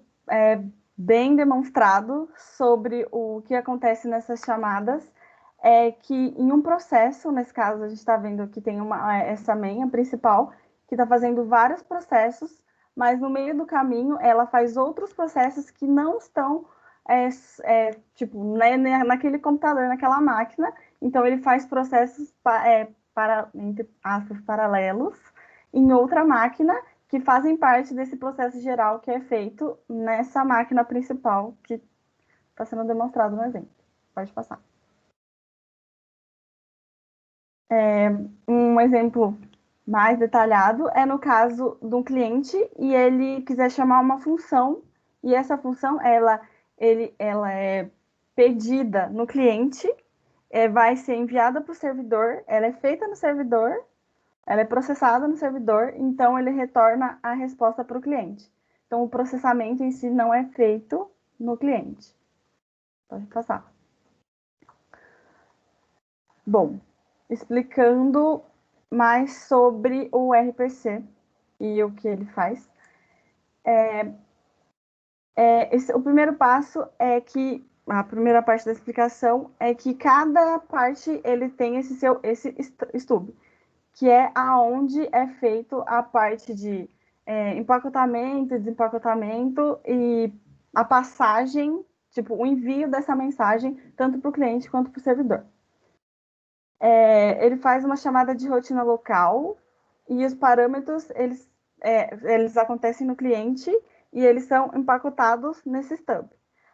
bem demonstrado sobre o que acontece nessas chamadas é que em um processo, nesse caso a gente está vendo que tem essa main, a principal, que está fazendo vários processos, mas no meio do caminho ela faz outros processos que não estão tipo, naquele computador, naquela máquina. Então ele faz processos entre aspas, paralelos em outra máquina que fazem parte desse processo geral que é feito nessa máquina principal que está sendo demonstrado no exemplo. Pode passar. Um exemplo mais detalhado é no caso de um cliente e ele quiser chamar uma função, e essa função ela é pedida no cliente, vai ser enviada para o servidor, ela é feita no servidor, ela é processada no servidor, então ele retorna a resposta para o cliente. Então o processamento em si não é feito no cliente. Pode passar. Bom, explicando mais sobre o RPC e o que ele faz. O primeiro passo é que a primeira parte da explicação é que cada parte ele tem esse stub, que é aonde é feito a parte de empacotamento, desempacotamento e a passagem, tipo, o envio dessa mensagem tanto para o cliente quanto para o servidor. Ele faz uma chamada de rotina local e os parâmetros, eles acontecem no cliente e eles são empacotados nesse stub.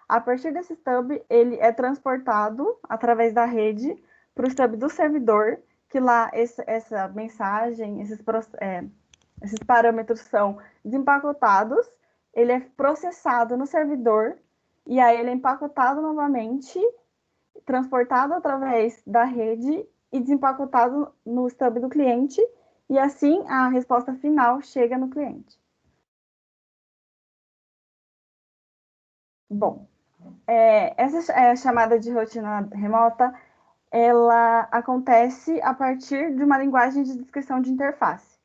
A partir desse stub, ele é transportado através da rede para o stub do servidor, que lá essa mensagem, esses parâmetros são desempacotados, ele é processado no servidor e aí ele é empacotado novamente, transportado através da rede e desempacotado no stub do cliente, e assim a resposta final chega no cliente. Bom, essa chamada de rotina remota, ela acontece a partir de uma linguagem de descrição de interface,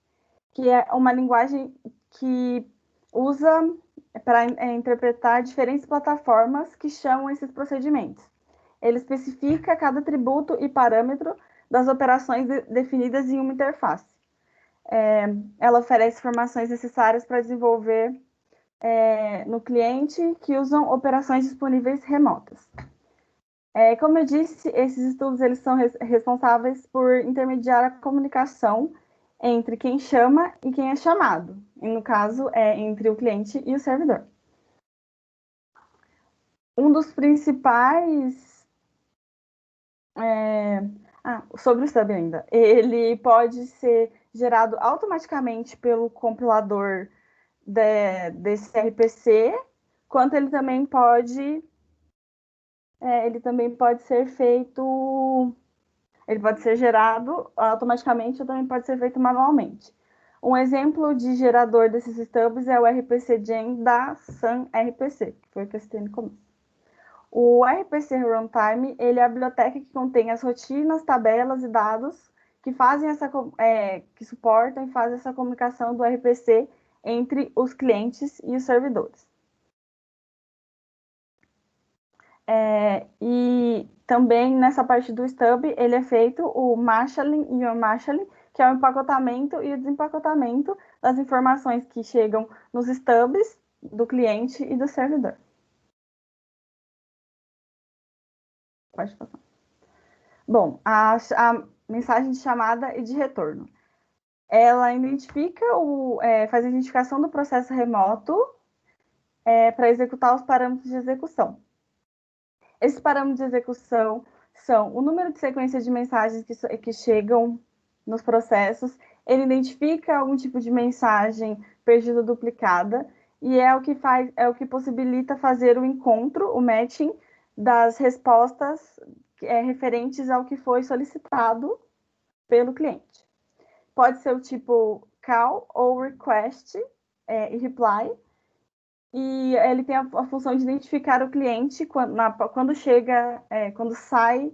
que é uma linguagem que usa para interpretar diferentes plataformas que chamam esses procedimentos. Ele especifica cada atributo e parâmetro das operações definidas em uma interface. Ela oferece informações necessárias para desenvolver no cliente que usam operações disponíveis remotas. Como eu disse, esses estudos eles são responsáveis por intermediar a comunicação entre quem chama e quem é chamado. E, no caso, entre o cliente e o servidor. Um dos principais... sobre o stub ainda. Ele pode ser gerado automaticamente pelo compilador desse RPC, quanto ele também pode ser feito, ele pode ser gerado automaticamente ou também pode ser feito manualmente. Um exemplo de gerador desses stubs é o RPC Gen da Sun RPC, que foi o que eu citei no começo. O RPC Runtime, ele é a biblioteca que contém as rotinas, tabelas e dados que fazem que suportam e fazem essa comunicação do RPC entre os clientes e os servidores. E também nessa parte do stub, ele é feito o marshalling e o unmarshalling, que é o empacotamento e o desempacotamento das informações que chegam nos stubs do cliente e do servidor. Pode passar. Bom, a mensagem de chamada e de retorno. Ela identifica faz a identificação do processo remoto para executar os parâmetros de execução. Esses parâmetros de execução são o número de sequências de mensagens que chegam nos processos, ele identifica algum tipo de mensagem perdida ou duplicada, e é o que possibilita fazer o encontro, o matching das respostas referentes ao que foi solicitado pelo cliente. Pode ser o tipo call ou request e reply, e ele tem a função de identificar o cliente quando sai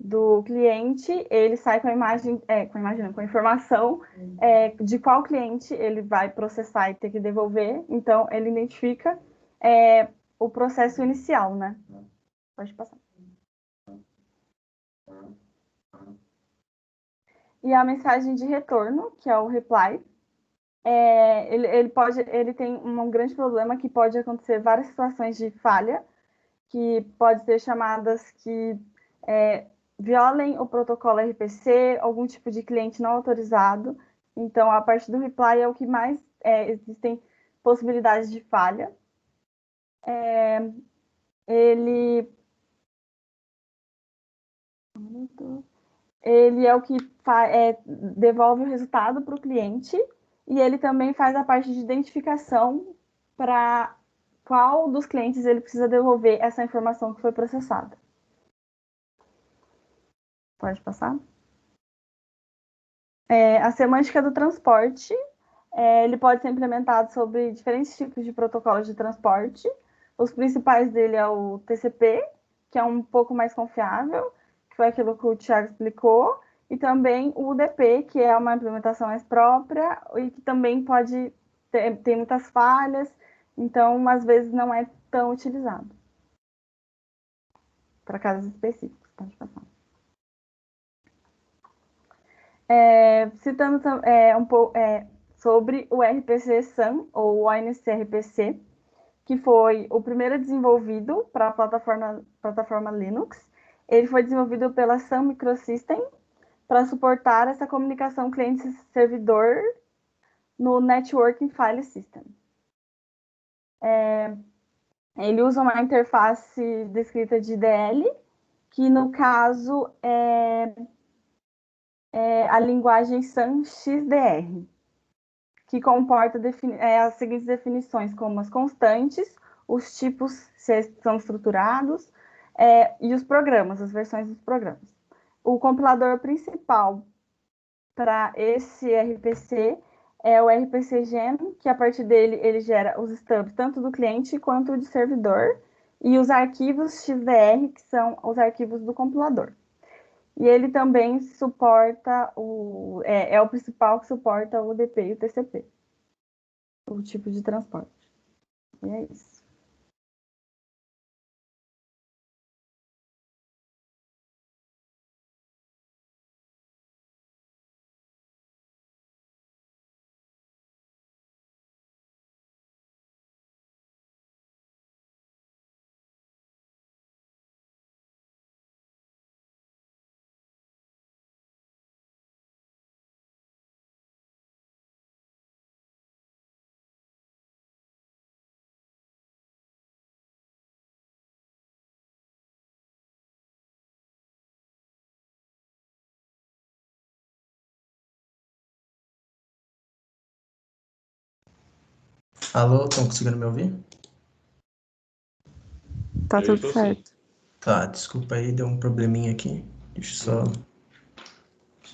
do cliente, ele sai com a informação de qual cliente ele vai processar e ter que devolver. Então, ele identifica o processo inicial, né? Pode passar. E a mensagem de retorno, que é o reply, ele tem um grande problema que pode acontecer várias situações de falha, que pode ter chamadas que violem o protocolo RPC, algum tipo de cliente não autorizado. Então, a parte do reply é o que mais existem possibilidades de falha. Ele é o que devolve o resultado para o cliente, e ele também faz a parte de identificação para qual dos clientes ele precisa devolver essa informação que foi processada. Pode passar? A semântica do transporte, ele pode ser implementado sobre diferentes tipos de protocolos de transporte. Os principais dele é o TCP, que é um pouco mais confiável, que foi aquilo que o Thiago explicou, e também o UDP, que é uma implementação mais própria e que também pode ter muitas falhas, então às vezes não é tão utilizado. Para casos específicos, pode passar. Citando um pouco sobre o RPC Sun, ou o ONC RPC, que foi o primeiro desenvolvido para a plataforma Linux. Ele foi desenvolvido pela Sun Microsystems para suportar essa comunicação cliente-servidor no Networking File System. Ele usa uma interface descrita de IDL, que no caso é a linguagem Sun XDR, que comporta as seguintes definições, como as constantes, os tipos se são estruturados, e os programas, as versões dos programas. O compilador principal para esse RPC é o RPC Gen, que a partir dele ele gera os stubs tanto do cliente quanto do servidor, e os arquivos XDR, que são os arquivos do compilador. E ele também suporta é o principal que suporta o UDP e o TCP, o tipo de transporte. E é isso. Alô, estão conseguindo me ouvir? Tá Eu tudo estou certo. sim. Tá, desculpa aí, deu um probleminha aqui. Deixa eu só...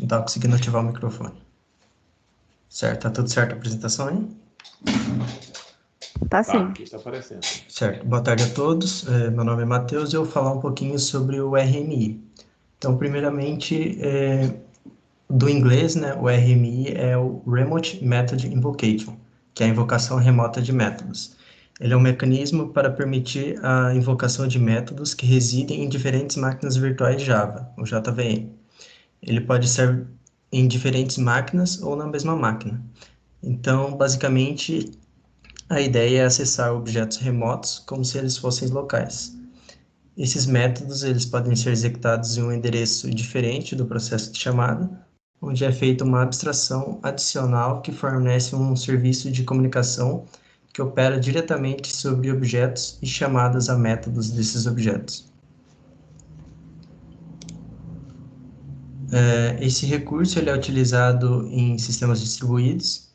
Não estava conseguindo ativar o microfone. Certo, tá tudo certo a apresentação aí? Tá Tá, sim. aqui está aparecendo. Certo, boa tarde a todos. Meu nome é Matheus e eu vou falar um pouquinho sobre o RMI. Então, primeiramente, do inglês, né, o RMI é o Remote Method Invocation, que é a invocação remota de métodos. Ele é um mecanismo para permitir a invocação de métodos que residem em diferentes máquinas virtuais Java, o JVM. Ele pode ser em diferentes máquinas ou na mesma máquina. Então, basicamente, a ideia é acessar objetos remotos como se eles fossem locais. Esses métodos eles podem ser executados em um endereço diferente do processo de chamada, onde é feita uma abstração adicional que fornece um serviço de comunicação que opera diretamente sobre objetos e chamadas a métodos desses objetos. Esse recurso ele é utilizado em sistemas distribuídos,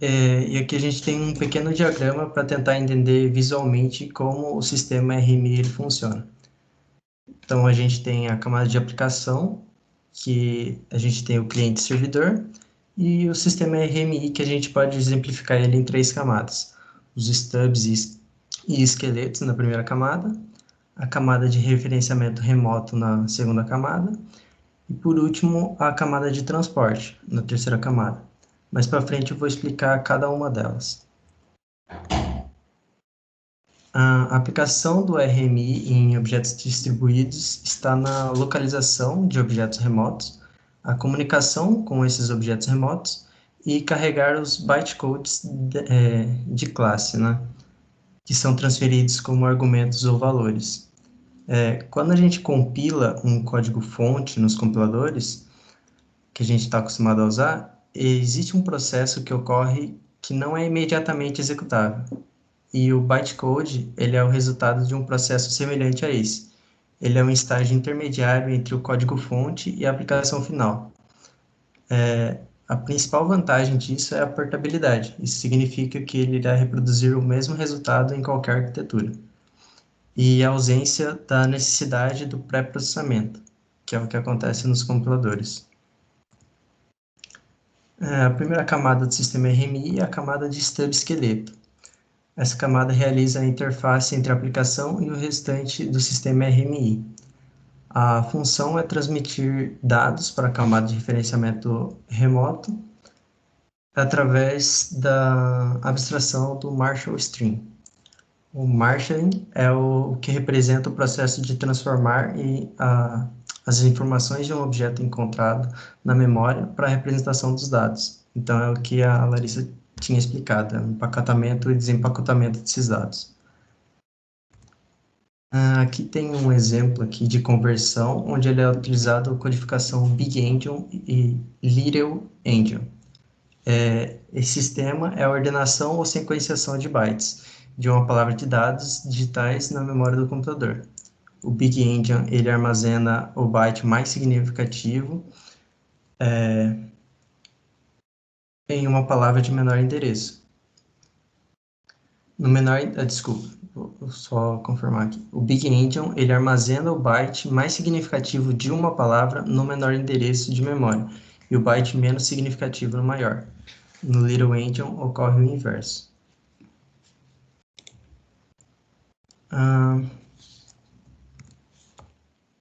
e aqui a gente tem um pequeno diagrama para tentar entender visualmente como o sistema RMI ele funciona. Então, a gente tem a camada de aplicação, que a gente tem o cliente-servidor, e o sistema RMI, que a gente pode exemplificar ele em 3 camadas. Os stubs e esqueletos na primeira camada, a camada de referenciamento remoto na segunda camada, e por último, a camada de transporte, na terceira camada. Mais para frente eu vou explicar cada uma delas. A aplicação do RMI em objetos distribuídos está na localização de objetos remotos, a comunicação com esses objetos remotos e carregar os bytecodes de classe, né, que são transferidos como argumentos ou valores. Quando a gente compila um código-fonte nos compiladores, que a gente está acostumado a usar, existe um processo que ocorre que não é imediatamente executável. E o bytecode, ele é o resultado de um processo semelhante a esse. Ele é um estágio intermediário entre o código-fonte e a aplicação final. A principal vantagem disso é a portabilidade. Isso significa que ele irá reproduzir o mesmo resultado em qualquer arquitetura. E a ausência da necessidade do pré-processamento, que é o que acontece nos compiladores. A primeira camada do sistema RMI é a camada de stub esqueleto. Essa camada realiza a interface entre a aplicação e o restante do sistema RMI. A função é transmitir dados para a camada de referenciamento remoto através da abstração do Marshall String. O marshalling é o que representa o processo de transformar as informações de um objeto encontrado na memória para a representação dos dados. Então, é o que a Larissa tinha explicado, o empacotamento e desempacotamento desses dados. Aqui tem um exemplo aqui de conversão, onde ele é utilizado a codificação Big Endian e Little Endian. Esse sistema é a ordenação ou sequenciação de bytes de uma palavra de dados digitais na memória do computador. O Big Endian, ele armazena o byte mais significativo em uma palavra de menor endereço. Desculpa, vou só confirmar aqui. O Big Endian, ele armazena o byte mais significativo de uma palavra no menor endereço de memória e o byte menos significativo no maior. No Little Endian ocorre o inverso.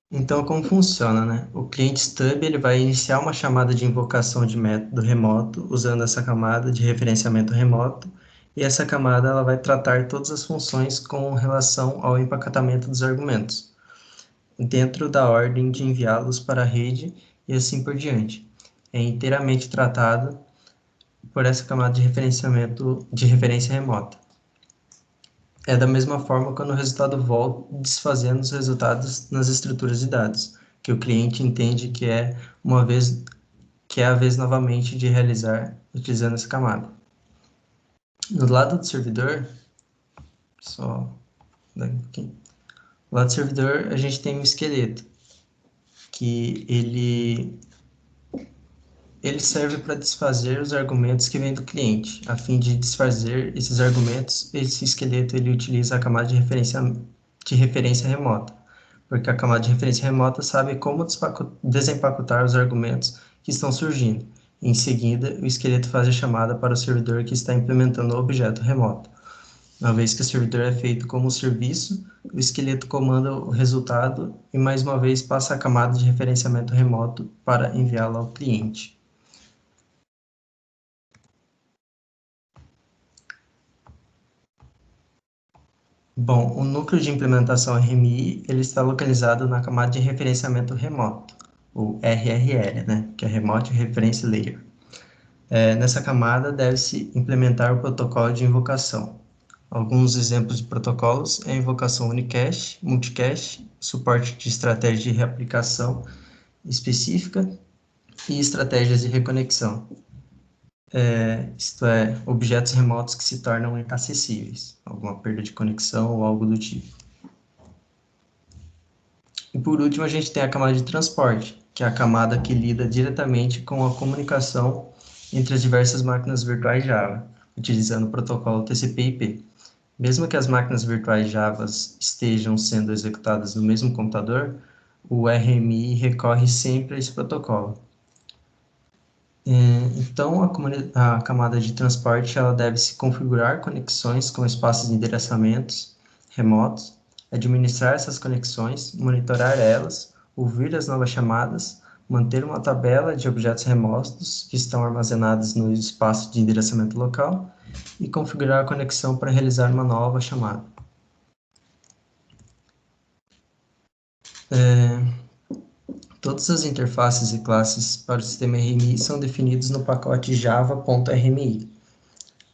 Então, como funciona, né? O cliente stub ele vai iniciar uma chamada de invocação de método remoto usando essa camada de referenciamento remoto, e essa camada ela vai tratar todas as funções com relação ao empacotamento dos argumentos, dentro da ordem de enviá-los para a rede e assim por diante. É inteiramente tratado por essa camada de referenciamento de referência remota. É da mesma forma quando o resultado volta desfazendo os resultados nas estruturas de dados, que o cliente entende que é a vez novamente de realizar utilizando essa camada. Do lado do servidor, do lado do servidor a gente tem um esqueleto, que ele serve para desfazer os argumentos que vêm do cliente. A fim de desfazer esses argumentos, esse esqueleto ele utiliza a camada de referência remota, porque a camada de referência remota sabe como desempacotar os argumentos que estão surgindo. Em seguida, o esqueleto faz a chamada para o servidor que está implementando o objeto remoto. Uma vez que o servidor é feito como serviço, o esqueleto comanda o resultado e mais uma vez passa a camada de referenciamento remoto para enviá-lo ao cliente. Bom, o núcleo de implementação RMI ele está localizado na camada de referenciamento remoto, o RRL, né, que é Remote Reference Layer. Nessa camada deve-se implementar o protocolo de invocação. Alguns exemplos de protocolos é a invocação unicache, multicache, suporte de estratégia de reaplicação específica e estratégias de reconexão. Isto é, objetos remotos que se tornam inacessíveis, alguma perda de conexão ou algo do tipo. E por último, a gente tem a camada de transporte, que é a camada que lida diretamente com a comunicação entre as diversas máquinas virtuais Java, utilizando o protocolo TCP/IP. Mesmo que as máquinas virtuais Java estejam sendo executadas no mesmo computador, o RMI recorre sempre a esse protocolo. Então, a camada de transporte ela deve se configurar conexões com espaços de endereçamentos remotos, administrar essas conexões, monitorar elas, ouvir as novas chamadas, manter uma tabela de objetos remotos que estão armazenados no espaço de endereçamento local e configurar a conexão para realizar uma nova chamada. Todas as interfaces e classes para o sistema RMI são definidos no pacote java.rmi.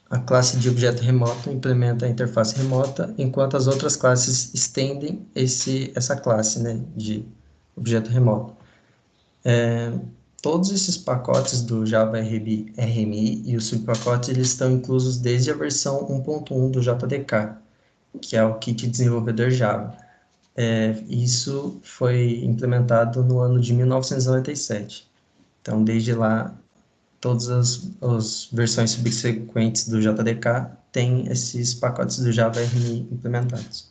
A classe de objeto remoto implementa a interface remota, enquanto as outras classes estendem essa classe, né, de objeto remoto. Todos esses pacotes do Java RMI e os subpacotes eles estão inclusos desde a versão 1.1 do JDK, que é o Kit Desenvolvedor Java. Isso foi implementado no ano de 1997. Então, desde lá, todas as versões subsequentes do JDK têm esses pacotes do Java RMI implementados.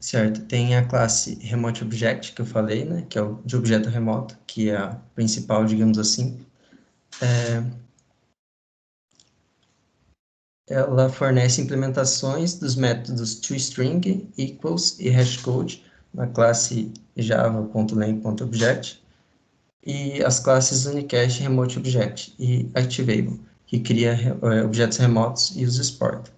Certo, tem a classe Remote Object, que eu falei, né, que é o de objeto remoto, que é a principal, digamos assim. Ela fornece implementações dos métodos toString, equals e hashcode na classe java.len.object e as classes Unicache, Remote Object e Activable, que cria objetos remotos e os exporta.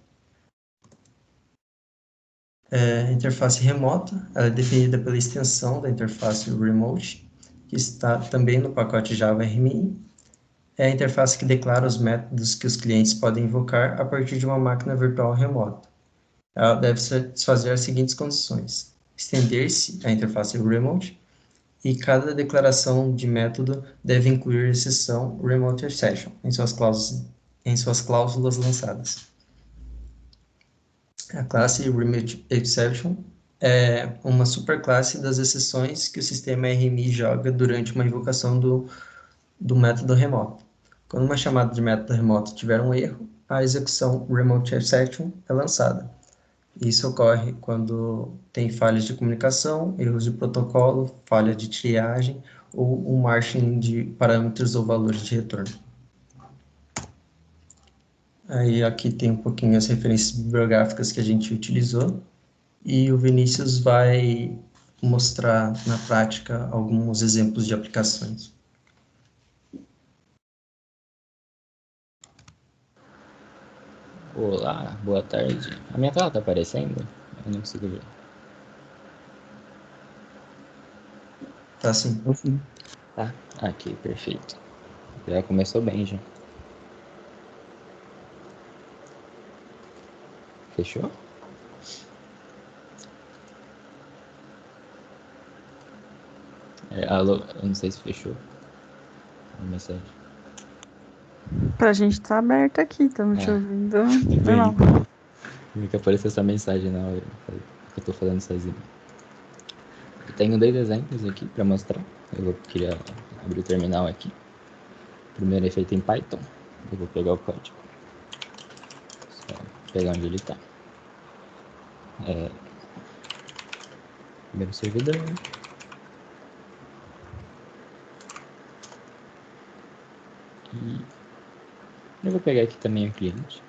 A interface remota ela é definida pela extensão da interface Remote, que está também no pacote Java RMI. É a interface que declara os métodos que os clientes podem invocar a partir de uma máquina virtual remota. Ela deve satisfazer as seguintes condições: estender-se a interface remote, e cada declaração de método deve incluir a exceção remote exception em suas cláusulas lançadas. A classe remote exception é uma superclasse das exceções que o sistema RMI joga durante uma invocação do método remoto. Quando uma chamada de método remoto tiver um erro, a execução remote exception é lançada. Isso ocorre quando tem falhas de comunicação, erros de protocolo, falha de triagem ou um margem de parâmetros ou valores de retorno. Aí aqui tem um pouquinho as referências bibliográficas que a gente utilizou e o Vinícius vai mostrar na prática alguns exemplos de aplicações. Olá, boa tarde. A minha tela tá aparecendo? Eu não consigo ver. Tá sim. Assim, Tá, aqui, perfeito. Já começou bem, já. Fechou? Alô, eu não sei se fechou a mensagem. Pra gente tá aberto aqui, estamos te ouvindo. Não. Me que apareceu essa mensagem na hora que eu tô falando sozinho. Eu tenho 2 exemplos aqui para mostrar. Queria abrir o terminal aqui. O primeiro é feito em Python. Eu vou pegar o código. Só pegar onde ele está. Primeiro servidor. E eu vou pegar aqui também o cliente.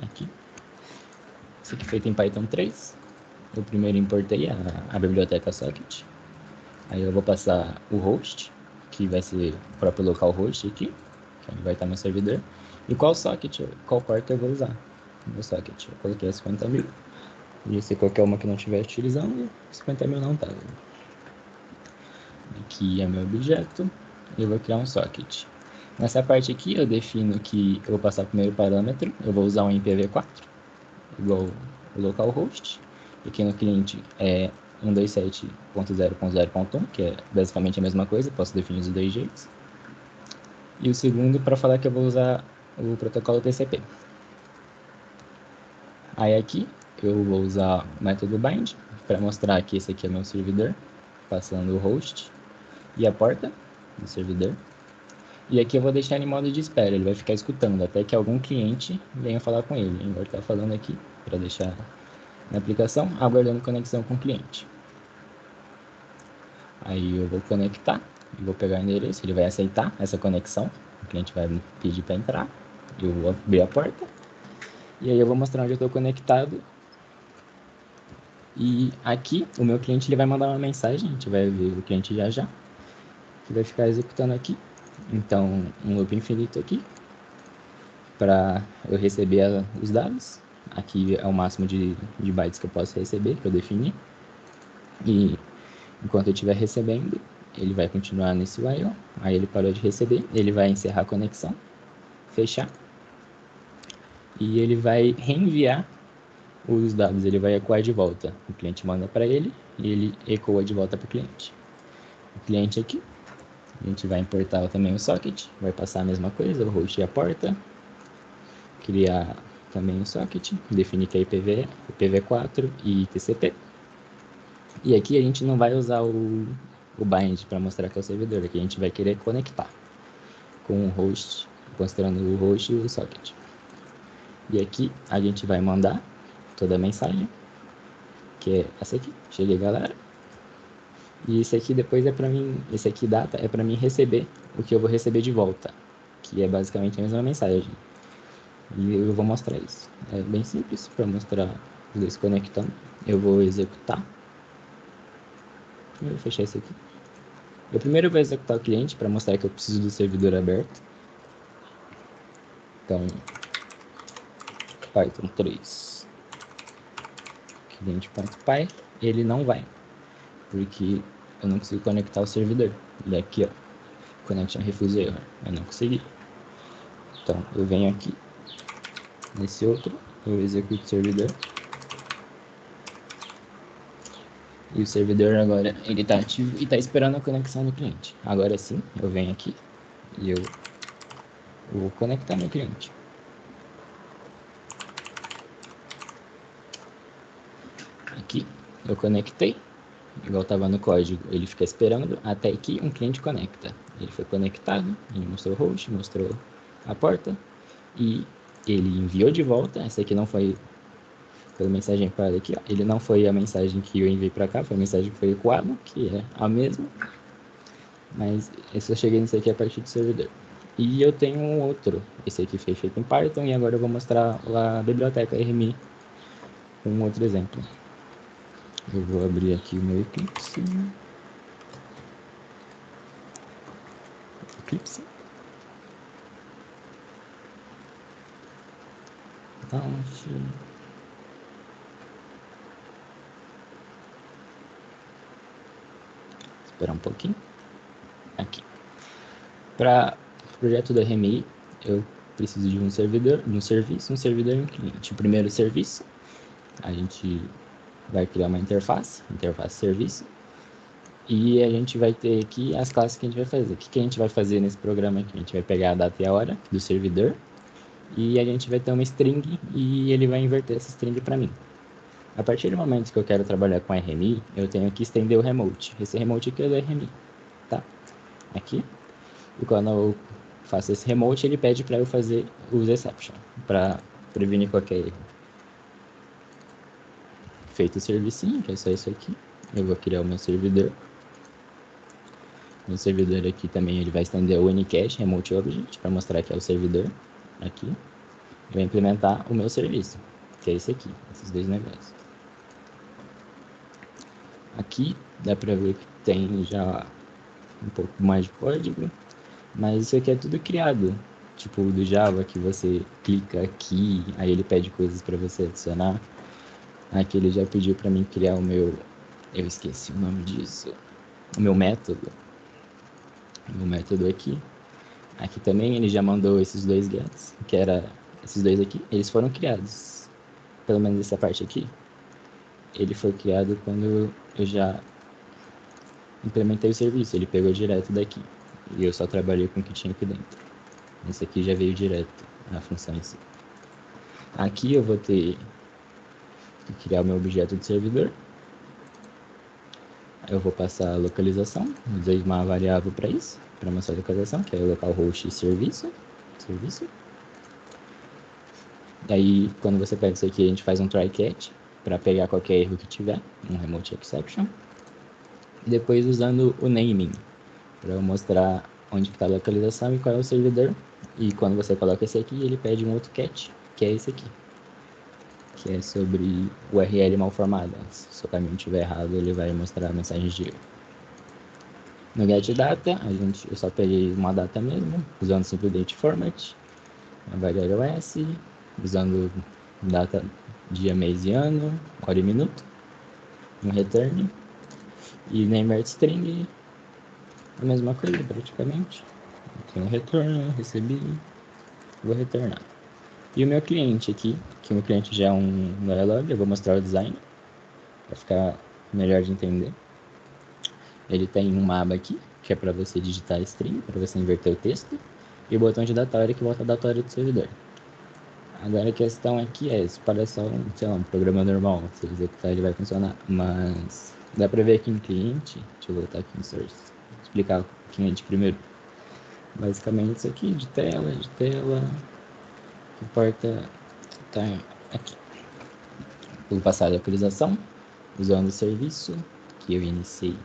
Aqui. Isso aqui é feito em Python 3. Eu primeiro importei a biblioteca socket. Aí eu vou passar o host, que vai ser o próprio localhost aqui, que é onde vai estar meu servidor. E qual socket, qual porta eu vou usar no socket. Eu coloquei a 50.000. E se qualquer uma que não estiver utilizando, 50 mil não tá. Aqui é meu objeto, eu vou criar um socket. Nessa parte aqui eu defino que eu vou passar o primeiro parâmetro, eu vou usar um IPv4, igual o localhost. Aqui no cliente é 127.0.0.1, que é basicamente a mesma coisa, posso definir os dois jeitos. E o segundo para falar que eu vou usar o protocolo TCP. Aí aqui eu vou usar o método bind para mostrar que esse aqui é meu servidor, passando o host e a porta do servidor. E aqui eu vou deixar ele em modo de espera, ele vai ficar escutando até que algum cliente venha falar com ele. Ele vai estar falando aqui para deixar na aplicação, aguardando conexão com o cliente. Aí eu vou conectar, vou pegar o endereço, ele vai aceitar essa conexão, o cliente vai me pedir para entrar, eu vou abrir a porta, e aí eu vou mostrar onde eu estou conectado. E aqui o meu cliente ele vai mandar uma mensagem, a gente vai ver o cliente já, que vai ficar executando aqui. Então, um loop infinito aqui, para eu receber os dados. Aqui é o máximo de bytes que eu posso receber, que eu defini. E enquanto eu estiver recebendo, ele vai continuar nesse while. Aí ele parou de receber, ele vai encerrar a conexão, fechar. E ele vai reenviar os dados, ele vai ecoar de volta. O cliente manda para ele e ele ecoa de volta para o cliente. O cliente aqui, a gente vai importar também o socket, vai passar a mesma coisa, o host e a porta. Criar também o socket, definir que é IPv4 e TCP. E aqui a gente não vai usar o bind para mostrar que é o servidor, aqui a gente vai querer conectar com o host, considerando o host e o socket. E aqui a gente vai mandar toda a mensagem, que é essa aqui, cheguei galera. E esse aqui depois é para mim, esse aqui data é para mim receber o que eu vou receber de volta, que é basicamente a mesma mensagem. E eu vou mostrar isso. É bem simples para mostrar os dois conectando. Eu vou executar. Eu vou fechar isso aqui. Eu primeiro vou executar o cliente para mostrar que eu preciso do servidor aberto. Então, Python 3 cliente.py, ele não vai, porque eu não consigo conectar o servidor. Ele é aqui, ó, connection refuse error. Eu não consegui. Então, eu venho aqui nesse outro, eu executo o servidor. E o servidor agora, ele está ativo e está esperando a conexão do cliente. Agora sim, eu venho aqui e eu vou conectar meu cliente. Aqui, eu conectei, igual estava no código, ele fica esperando até que um cliente conecta. Ele foi conectado, ele mostrou o host, mostrou a porta e ele enviou de volta. Essa aqui não foi pela mensagem para aqui, ó. Ele não foi a mensagem que eu enviei para cá, foi a mensagem que foi ecoada, que é a mesma, mas eu só cheguei nisso aqui a partir do servidor. E eu tenho um outro, esse aqui foi feito em Python, e agora eu vou mostrar a biblioteca RMI com um outro exemplo. Eu vou abrir aqui o meu Eclipse. Esperar um pouquinho. Aqui. Para o projeto da RMI, eu preciso de um servidor, de um serviço, um servidor e um cliente. O primeiro serviço, a gente vai criar uma interface serviço, e a gente vai ter aqui as classes que a gente vai fazer. O que a gente vai fazer nesse programa aqui? A gente vai pegar a data e a hora do servidor, e a gente vai ter uma string, e ele vai inverter essa string para mim. A partir do momento que eu quero trabalhar com RMI, eu tenho que estender o remote. Esse remote aqui é do RMI, tá? Aqui. E quando eu faço esse remote, ele pede para eu fazer os exception, para prevenir qualquer erro. Feito o servicinho, que é só isso aqui, eu vou criar o meu servidor. Meu servidor aqui também ele vai estender o Anycache Remote Object para mostrar que é o servidor. Aqui. Eu vou implementar o meu serviço, que é esse aqui, esses dois negócios. Aqui dá para ver que tem já um pouco mais de código, mas isso aqui é tudo criado, tipo do Java, que você clica aqui, aí ele pede coisas para você adicionar. Aqui ele já pediu para mim criar o meu... Eu esqueci o nome disso. O meu método. O meu método aqui. Aqui também ele já mandou esses dois gets, que era esses dois aqui. Eles foram criados. Pelo menos essa parte aqui. Ele foi criado quando eu já implementei o serviço. Ele pegou direto daqui. E eu só trabalhei com o que tinha aqui dentro. Esse aqui já veio direto, a função em si. Aqui eu vou ter que criar o meu objeto de servidor. Eu vou passar a localização, usei uma variável para isso, para mostrar a localização, que é o localhost serviço. Daí, quando você pega isso aqui, a gente faz um try catch para pegar qualquer erro que tiver, um remote exception. E depois usando o naming, para mostrar onde está a localização e qual é o servidor. E quando você coloca esse aqui, ele pede um outro catch, que é esse aqui, que é sobre URL mal formada. Se o caminho estiver errado, ele vai mostrar mensagens de erro. No getData, eu só peguei uma data mesmo, usando simple date format, uma variável S, usando data, dia, mês e ano, hora e minuto, um return, e name string, a mesma coisa praticamente. Aqui um retorno, recebi, vou retornar. E o meu cliente aqui, que o meu cliente já é um Verilog, eu vou mostrar o design, para ficar melhor de entender. Ele tem uma aba aqui, que é para você digitar string, para você inverter o texto, e o botão de datória que volta a datória do servidor. Agora a questão aqui é, isso parece só um programa normal, se ele executar ele vai funcionar, mas dá para ver aqui em cliente, deixa eu voltar aqui em source, vou explicar o cliente primeiro. Basicamente isso aqui, de tela, o que importa tá aqui. Vou passar a localização, usando o serviço que eu iniciei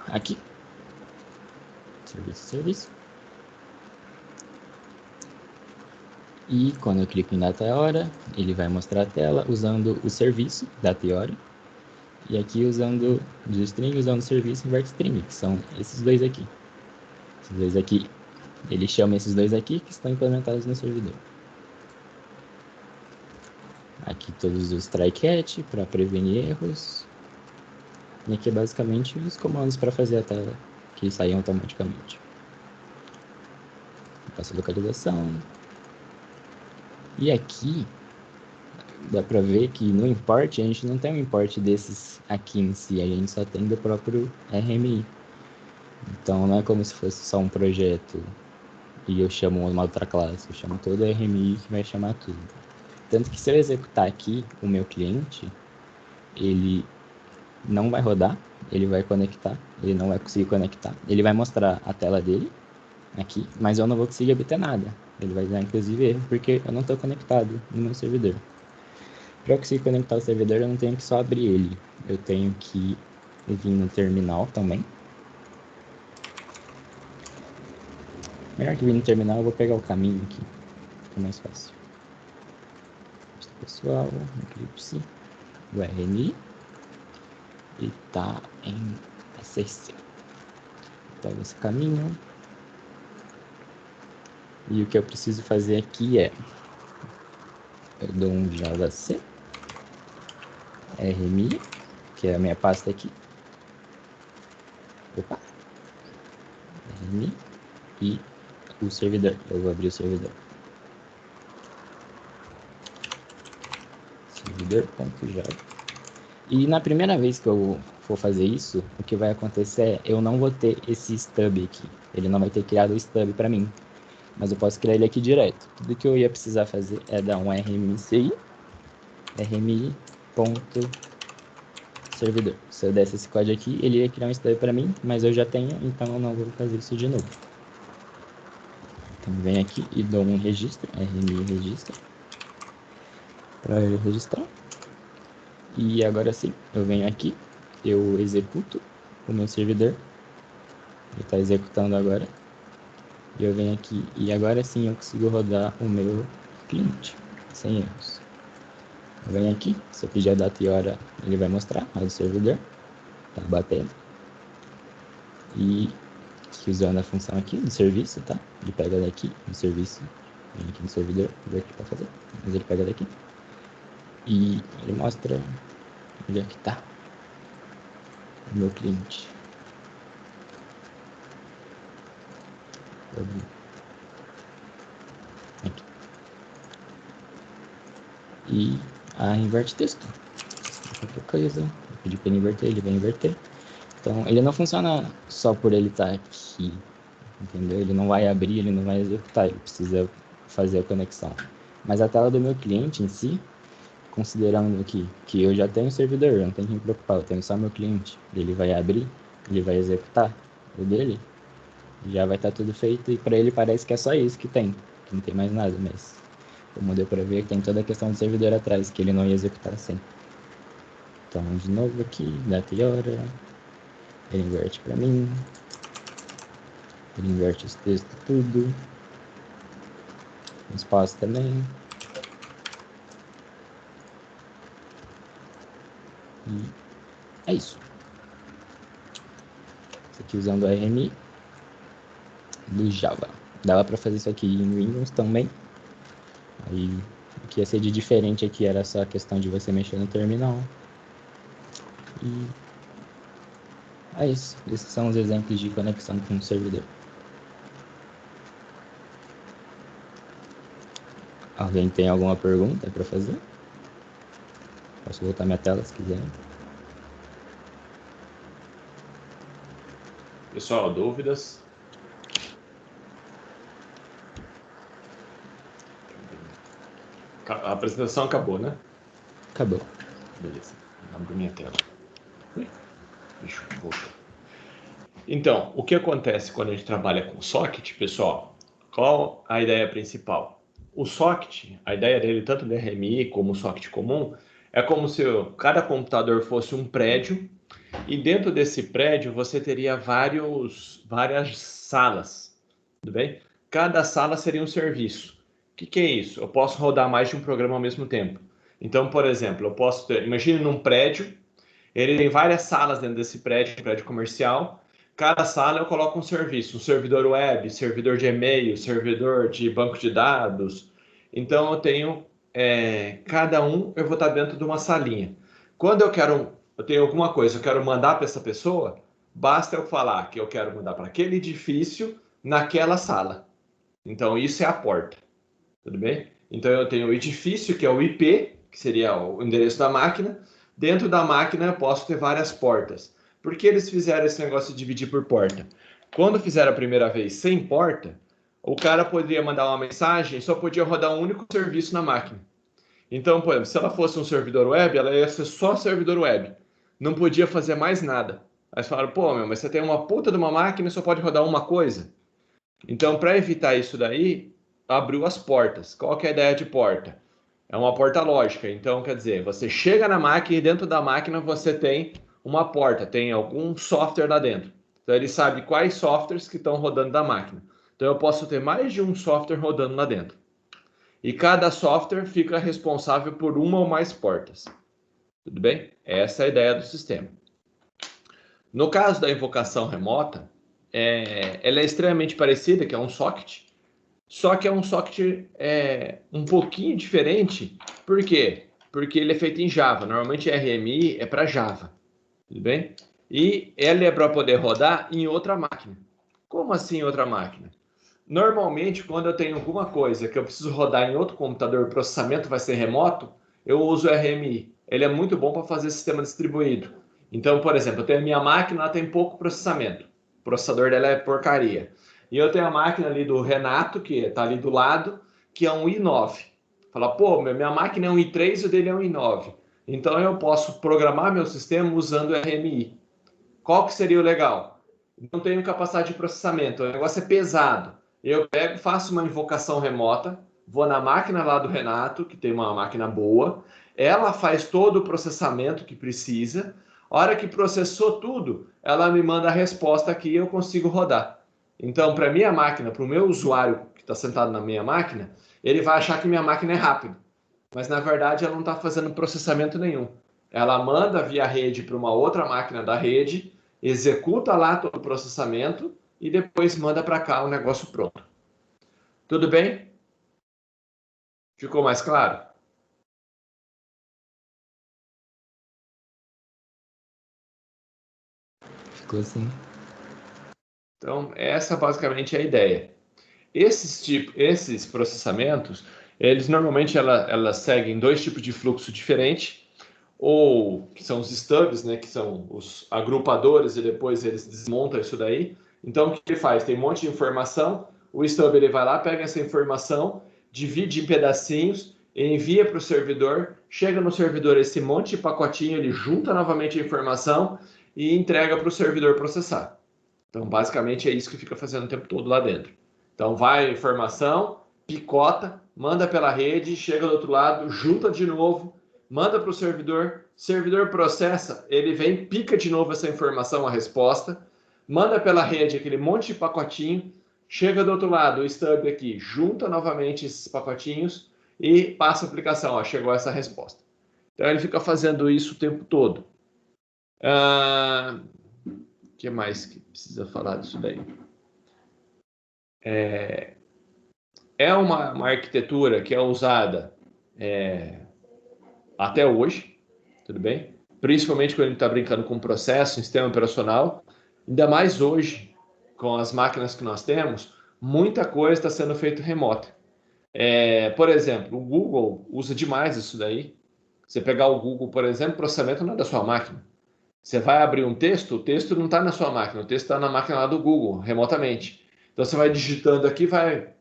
aqui. Serviço. E quando eu clico em data e hora, ele vai mostrar a tela usando o serviço, data e hora. E aqui usando o string, usando o serviço invert string, que são esses dois aqui. Esses dois aqui. Ele chama esses dois aqui que estão implementados no servidor. Aqui todos os try catch para prevenir erros. E aqui é basicamente os comandos para fazer a tela que saem automaticamente. Passo a localização. E aqui dá para ver que no import a gente não tem um import desses aqui em si, a gente só tem do próprio RMI. Então não é como se fosse só um projeto e eu chamo uma outra classe, eu chamo todo o RMI que vai chamar tudo. Tanto que se eu executar aqui o meu cliente, ele não vai rodar, ele vai conectar, ele não vai conseguir conectar, ele vai mostrar a tela dele aqui, mas eu não vou conseguir obter nada. Ele vai dar inclusive erro porque eu não estou conectado no meu servidor. Para eu conseguir conectar o servidor, eu não tenho que só abrir ele, eu tenho que vir no terminal também. Melhor que vir no terminal, eu vou pegar o caminho aqui, fica mais fácil. Pessoal, Eclipse, o RMI, e tá em SRC. Pega esse caminho. E o que eu preciso fazer aqui é, eu dou um JC, RMI, que é a minha pasta aqui. Opa! RMI e o servidor. Eu vou abrir o servidor. Servidor.java. E na primeira vez que eu for fazer isso, o que vai acontecer é, eu não vou ter esse stub aqui. Ele não vai ter criado o stub para mim. Mas eu posso criar ele aqui direto. Tudo que eu ia precisar fazer é dar um RMI RMI.servidor. Se eu desse esse código aqui, ele ia criar um stub para mim, mas eu já tenho, então eu não vou fazer isso de novo. Então vem aqui e dou um registro, RMI registro, para ele registrar. E agora sim, eu venho aqui, eu executo o meu servidor. Ele está executando agora. E eu venho aqui e agora sim eu consigo rodar o meu cliente sem erros. Eu venho aqui, se eu pedir a data e hora, ele vai mostrar a do servidor, tá batendo. E usando a função aqui do serviço, tá? Ele pega daqui no serviço, vem aqui no servidor, vou ver o que vai fazer, mas ele pega daqui. E ele mostra onde é que está o meu cliente. Aqui. E inverte texto. Qualquer coisa, eu pedi para ele inverter, ele vai inverter. Então, ele não funciona só por ele estar aqui, entendeu? Ele não vai abrir, ele não vai executar, ele precisa fazer a conexão. Mas a tela do meu cliente em si, considerando que eu já tenho um servidor, eu não tenho que me preocupar, eu tenho só meu cliente. Ele vai abrir, ele vai executar o dele, já vai estar tudo feito, e para ele parece que é só isso que não tem mais nada, mas como deu para ver, tem toda a questão do servidor atrás, que ele não ia executar sem. Então, de novo aqui, data e hora, ele inverte para mim, ele inverte os textos tudo, o espaço também. E é isso. Isso aqui usando o RMI do Java. Dava para fazer isso aqui em Windows também. Aí o que ia ser de diferente aqui era só a questão de você mexer no terminal. E é isso. Esses são os exemplos de conexão com o servidor. Alguém tem alguma pergunta para fazer? Posso voltar minha tela se quiser. Pessoal, dúvidas? A apresentação acabou, né? Acabou. Beleza. Abro minha tela. Deixa eu voltar. Então, o que acontece quando a gente trabalha com socket, pessoal? Qual a ideia principal? O socket, a ideia dele, tanto do RMI como o socket comum, é como se cada computador fosse um prédio e dentro desse prédio você teria várias salas, tudo bem? Cada sala seria um serviço. O que é isso? Eu posso rodar mais de um programa ao mesmo tempo. Então, por exemplo, eu posso ter, imagine num prédio, ele tem várias salas dentro desse prédio, um prédio comercial. Cada sala eu coloco um serviço, um servidor web, servidor de e-mail, servidor de banco de dados. Então eu tenho, cada um eu vou estar dentro de uma salinha. Quando eu tenho alguma coisa, eu quero mandar para essa pessoa, basta eu falar que eu quero mandar para aquele edifício naquela sala. Então isso é a porta, tudo bem? Então eu tenho o edifício, que é o IP, que seria o endereço da máquina. Dentro da máquina eu posso ter várias portas. Por que eles fizeram esse negócio de dividir por porta? Quando fizeram a primeira vez sem porta, o cara poderia mandar uma mensagem e só podia rodar um único serviço na máquina. Então, por exemplo, se ela fosse um servidor web, ela ia ser só servidor web. Não podia fazer mais nada. Aí você falaram, pô, mas você tem uma puta de uma máquina e só pode rodar uma coisa. Então, para evitar isso daí, abriu as portas. Qual que é a ideia de porta? É uma porta lógica. Então, quer dizer, você chega na máquina e dentro da máquina você tem uma porta, tem algum software lá dentro. Então, ele sabe quais softwares que estão rodando da máquina. Então, eu posso ter mais de um software rodando lá dentro. E cada software fica responsável por uma ou mais portas. Tudo bem? Essa é a ideia do sistema. No caso da invocação remota, ela é extremamente parecida, que é um socket, só que é um socket um pouquinho diferente. Por quê? Porque ele é feito em Java. Normalmente RMI é para Java. Tudo bem? E ele é para poder rodar em outra máquina. Como assim outra máquina? Normalmente, quando eu tenho alguma coisa que eu preciso rodar em outro computador, o processamento vai ser remoto, eu uso o RMI. Ele é muito bom para fazer sistema distribuído. Então, por exemplo, eu tenho a minha máquina, ela tem pouco processamento. O processador dela é porcaria. E eu tenho a máquina ali do Renato, que está ali do lado, que é um i9. Fala, pô, minha máquina é um i3 e o dele é um i9. Então eu posso programar meu sistema usando o RMI. Qual que seria o legal? Não tenho capacidade de processamento, o negócio é pesado. Eu pego, faço uma invocação remota, vou na máquina lá do Renato, que tem uma máquina boa, ela faz todo o processamento que precisa. A hora que processou tudo, ela me manda a resposta aqui e eu consigo rodar. Então, para minha máquina, para o meu usuário que está sentado na minha máquina, ele vai achar que minha máquina é rápida. Mas, na verdade, ela não está fazendo processamento nenhum. Ela manda via rede para uma outra máquina da rede, executa lá todo o processamento e depois manda para cá o negócio pronto. Tudo bem? Ficou mais claro? Ficou assim. Então, essa basicamente é a ideia. Esses processamentos, eles normalmente elas seguem dois tipos de fluxo diferentes, ou que são os stubs, né, que são os agrupadores, e depois eles desmontam isso daí. Então, o que ele faz? Tem um monte de informação, o stub ele vai lá, pega essa informação, divide em pedacinhos, envia para o servidor, chega no servidor esse monte de pacotinho, ele junta novamente a informação e entrega para o servidor processar. Então, basicamente, é isso que fica fazendo o tempo todo lá dentro. Então, vai a informação, picota, manda pela rede, chega do outro lado, junta de novo, manda para o servidor processa, ele vem, pica de novo essa informação, a resposta, manda pela rede aquele monte de pacotinho, chega do outro lado, o stub aqui, junta novamente esses pacotinhos e passa a aplicação, ó, chegou essa resposta. Então, ele fica fazendo isso o tempo todo. O que mais que precisa falar disso daí? É uma arquitetura que é usada até hoje, tudo bem? Principalmente quando a gente está brincando com processo, sistema operacional. Ainda mais hoje, com as máquinas que nós temos, muita coisa está sendo feita remota. Por exemplo, o Google usa demais isso daí. Você pegar o Google, por exemplo, o processamento não é da sua máquina. Você vai abrir um texto, o texto não está na sua máquina, o texto está na máquina lá do Google, remotamente. Então você vai digitando aqui, vai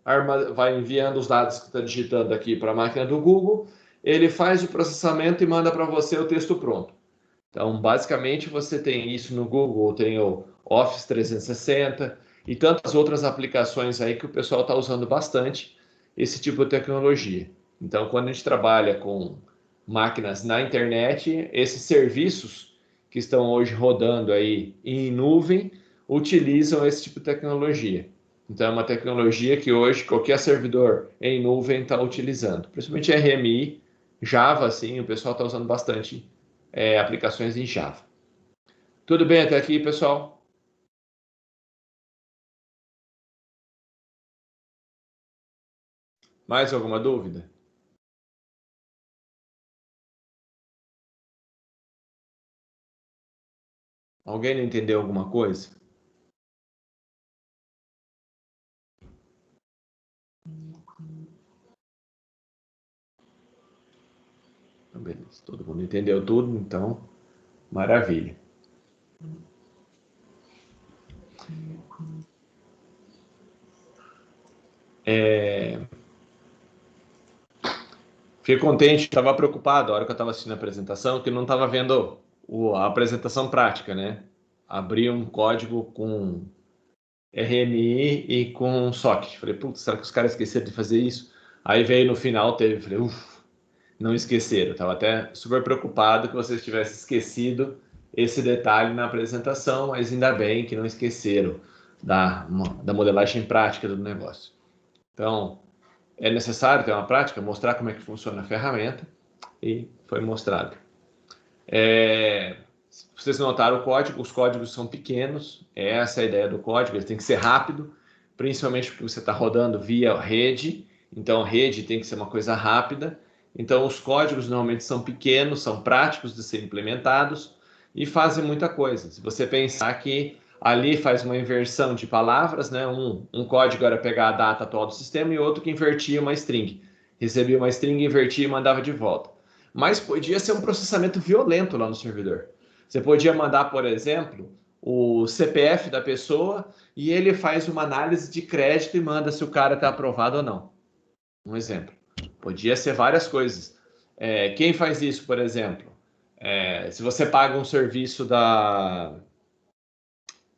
enviando os dados que está digitando aqui para a máquina do Google, ele faz o processamento e manda para você o texto pronto. Então, basicamente, você tem isso no Google, tem o Office 360 e tantas outras aplicações aí que o pessoal está usando bastante esse tipo de tecnologia. Então, quando a gente trabalha com máquinas na internet, esses serviços que estão hoje rodando aí em nuvem utilizam esse tipo de tecnologia. Então, é uma tecnologia que hoje qualquer servidor em nuvem está utilizando, principalmente RMI, Java, sim, o pessoal está usando bastante aplicações em Java. Tudo bem até aqui, pessoal? Mais alguma dúvida? Alguém não entendeu alguma coisa? Então, beleza. Todo mundo entendeu tudo, então, maravilha. Fiquei contente, estava preocupado a hora que eu estava assistindo a apresentação, que não estava vendo a apresentação prática, né? Abri um código com RMI e com socket. Falei, putz, será que os caras esqueceram de fazer isso? Aí veio no final, falei, não esqueceram. Estava até super preocupado que vocês tivessem esquecido esse detalhe na apresentação, mas ainda bem que não esqueceram da modelagem prática do negócio. Então, é necessário ter uma prática, mostrar como é que funciona a ferramenta, e foi mostrado. Vocês notaram o código, os códigos são pequenos, essa é a ideia do código, ele tem que ser rápido, principalmente porque você está rodando via rede, então a rede tem que ser uma coisa rápida, então os códigos normalmente são pequenos, são práticos de serem implementados e fazem muita coisa. Se você pensar que ali faz uma inversão de palavras, né? Um código era pegar a data atual do sistema e outro que invertia uma string. Recebia uma string, invertia e mandava de volta. Mas podia ser um processamento violento lá no servidor. Você podia mandar, por exemplo, o CPF da pessoa e ele faz uma análise de crédito e manda se o cara está aprovado ou não. Um exemplo. Podia ser várias coisas. Quem faz isso, por exemplo? Se você paga um serviço da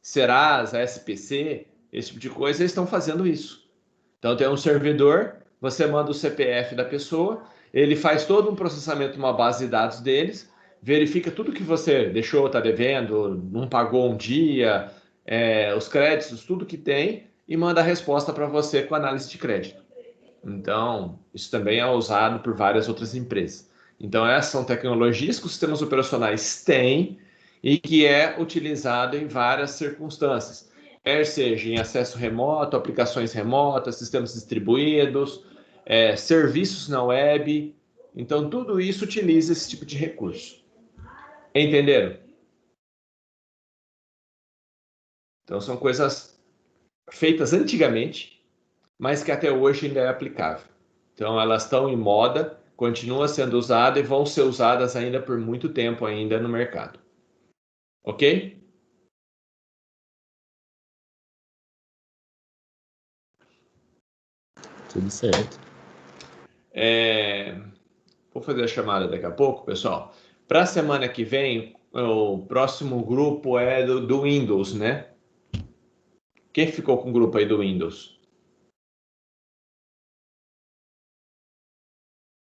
Serasa, SPC, esse tipo de coisa, eles estão fazendo isso. Então tem um servidor, você manda o CPF da pessoa, ele faz todo um processamento numa base de dados deles, verifica tudo que você deixou, está devendo, não pagou um dia, os créditos, tudo que tem, e manda a resposta para você com análise de crédito. Então, isso também é usado por várias outras empresas. Então, essas são tecnologias que os sistemas operacionais têm e que é utilizado em várias circunstâncias, quer seja em acesso remoto, aplicações remotas, sistemas distribuídos, serviços na web. Então, tudo isso utiliza esse tipo de recurso. Entenderam? Então, são coisas feitas antigamente, mas que até hoje ainda é aplicável. Então, elas estão em moda, continuam sendo usadas e vão ser usadas ainda por muito tempo ainda no mercado. Ok? Tudo certo. Vou fazer a chamada daqui a pouco, pessoal. Para a semana que vem, o próximo grupo é do Windows, né? Quem ficou com o grupo aí do Windows?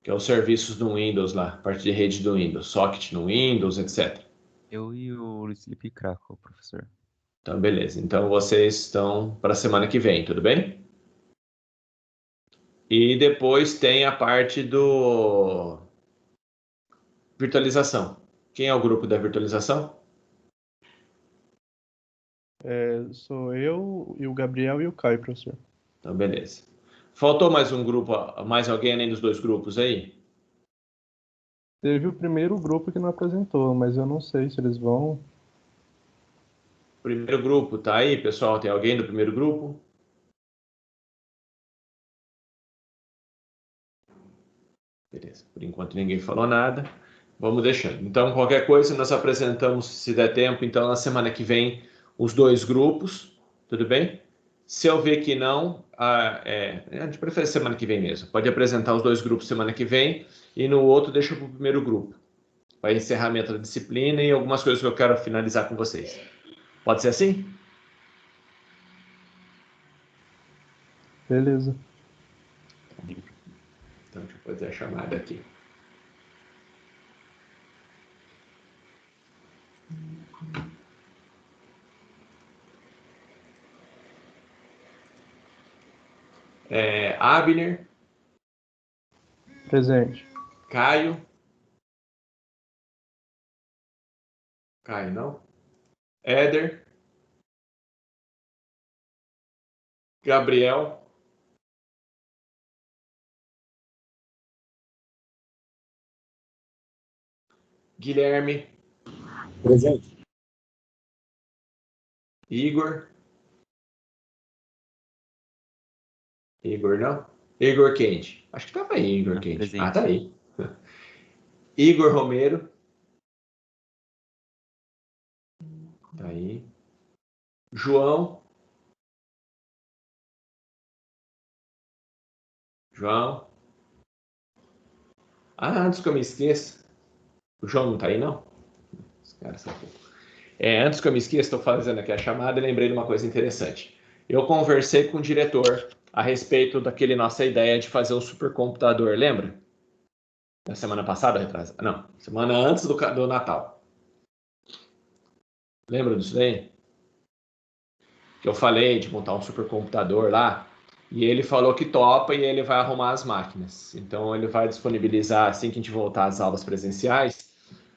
Que é os serviços do Windows lá, parte de rede do Windows, socket no Windows, etc. Eu e o Luiz Felipe Craco, professor. Então, beleza. Então, vocês estão para a semana que vem, tudo bem? E depois tem a parte do virtualização. Quem é o grupo da virtualização? Sou eu e o Gabriel e o Caio, professor. Então, beleza. Faltou mais um grupo, mais alguém além dos dois grupos aí? Teve o primeiro grupo que não apresentou, mas eu não sei se eles vão. Primeiro grupo, tá aí, pessoal? Tem alguém do primeiro grupo? Beleza. Por enquanto ninguém falou nada. Vamos deixando. Então, qualquer coisa, nós apresentamos, se der tempo, então, na semana que vem, os dois grupos. Tudo bem? Se eu ver que não, a gente prefere semana que vem mesmo. Pode apresentar os dois grupos semana que vem e no outro deixa para o primeiro grupo. Para encerramento da disciplina e algumas coisas que eu quero finalizar com vocês. Pode ser assim? Beleza. Então, deixa eu fazer a chamada aqui. Abner, Presente. Caio. Caio, não? Éder. Gabriel. Guilherme. Presente. Igor. Igor, não? Igor Quente. Acho que tava aí, Igor Quente. Presente. Ah, tá aí. Igor Romero. Tá aí. João. João. Ah, antes que eu me esqueça. O João não tá aí, não? Os caras são pouco. Antes que eu me esqueça, estou fazendo aqui a chamada e lembrei de uma coisa interessante. Eu conversei com o diretor a respeito daquele nossa ideia de fazer um supercomputador, lembra? Na semana passada, retrasada? Não, semana antes do Natal. Lembra disso daí? Que eu falei de montar um supercomputador lá, e ele falou que topa e ele vai arrumar as máquinas. Então ele vai disponibilizar, assim que a gente voltar às aulas presenciais,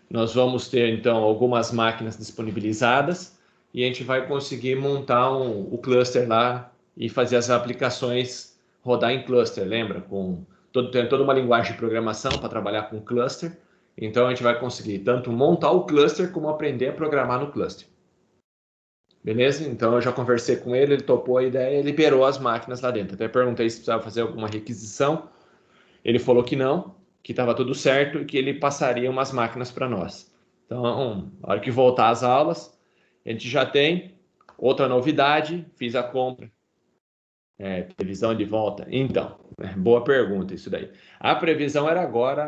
nós vamos ter então algumas máquinas disponibilizadas e a gente vai conseguir montar o cluster lá e fazer as aplicações rodar em cluster, lembra? Tem toda uma linguagem de programação para trabalhar com cluster. Então a gente vai conseguir tanto montar o cluster como aprender a programar no cluster. Beleza? Então eu já conversei com ele, ele topou a ideia e liberou as máquinas lá dentro. Até perguntei se precisava fazer alguma requisição. Ele falou que não, que estava tudo certo e que ele passaria umas máquinas para nós. Então, na hora que voltar às aulas, a gente já tem outra novidade, fiz a compra. Previsão de volta? Então, boa pergunta isso daí. A previsão era agora,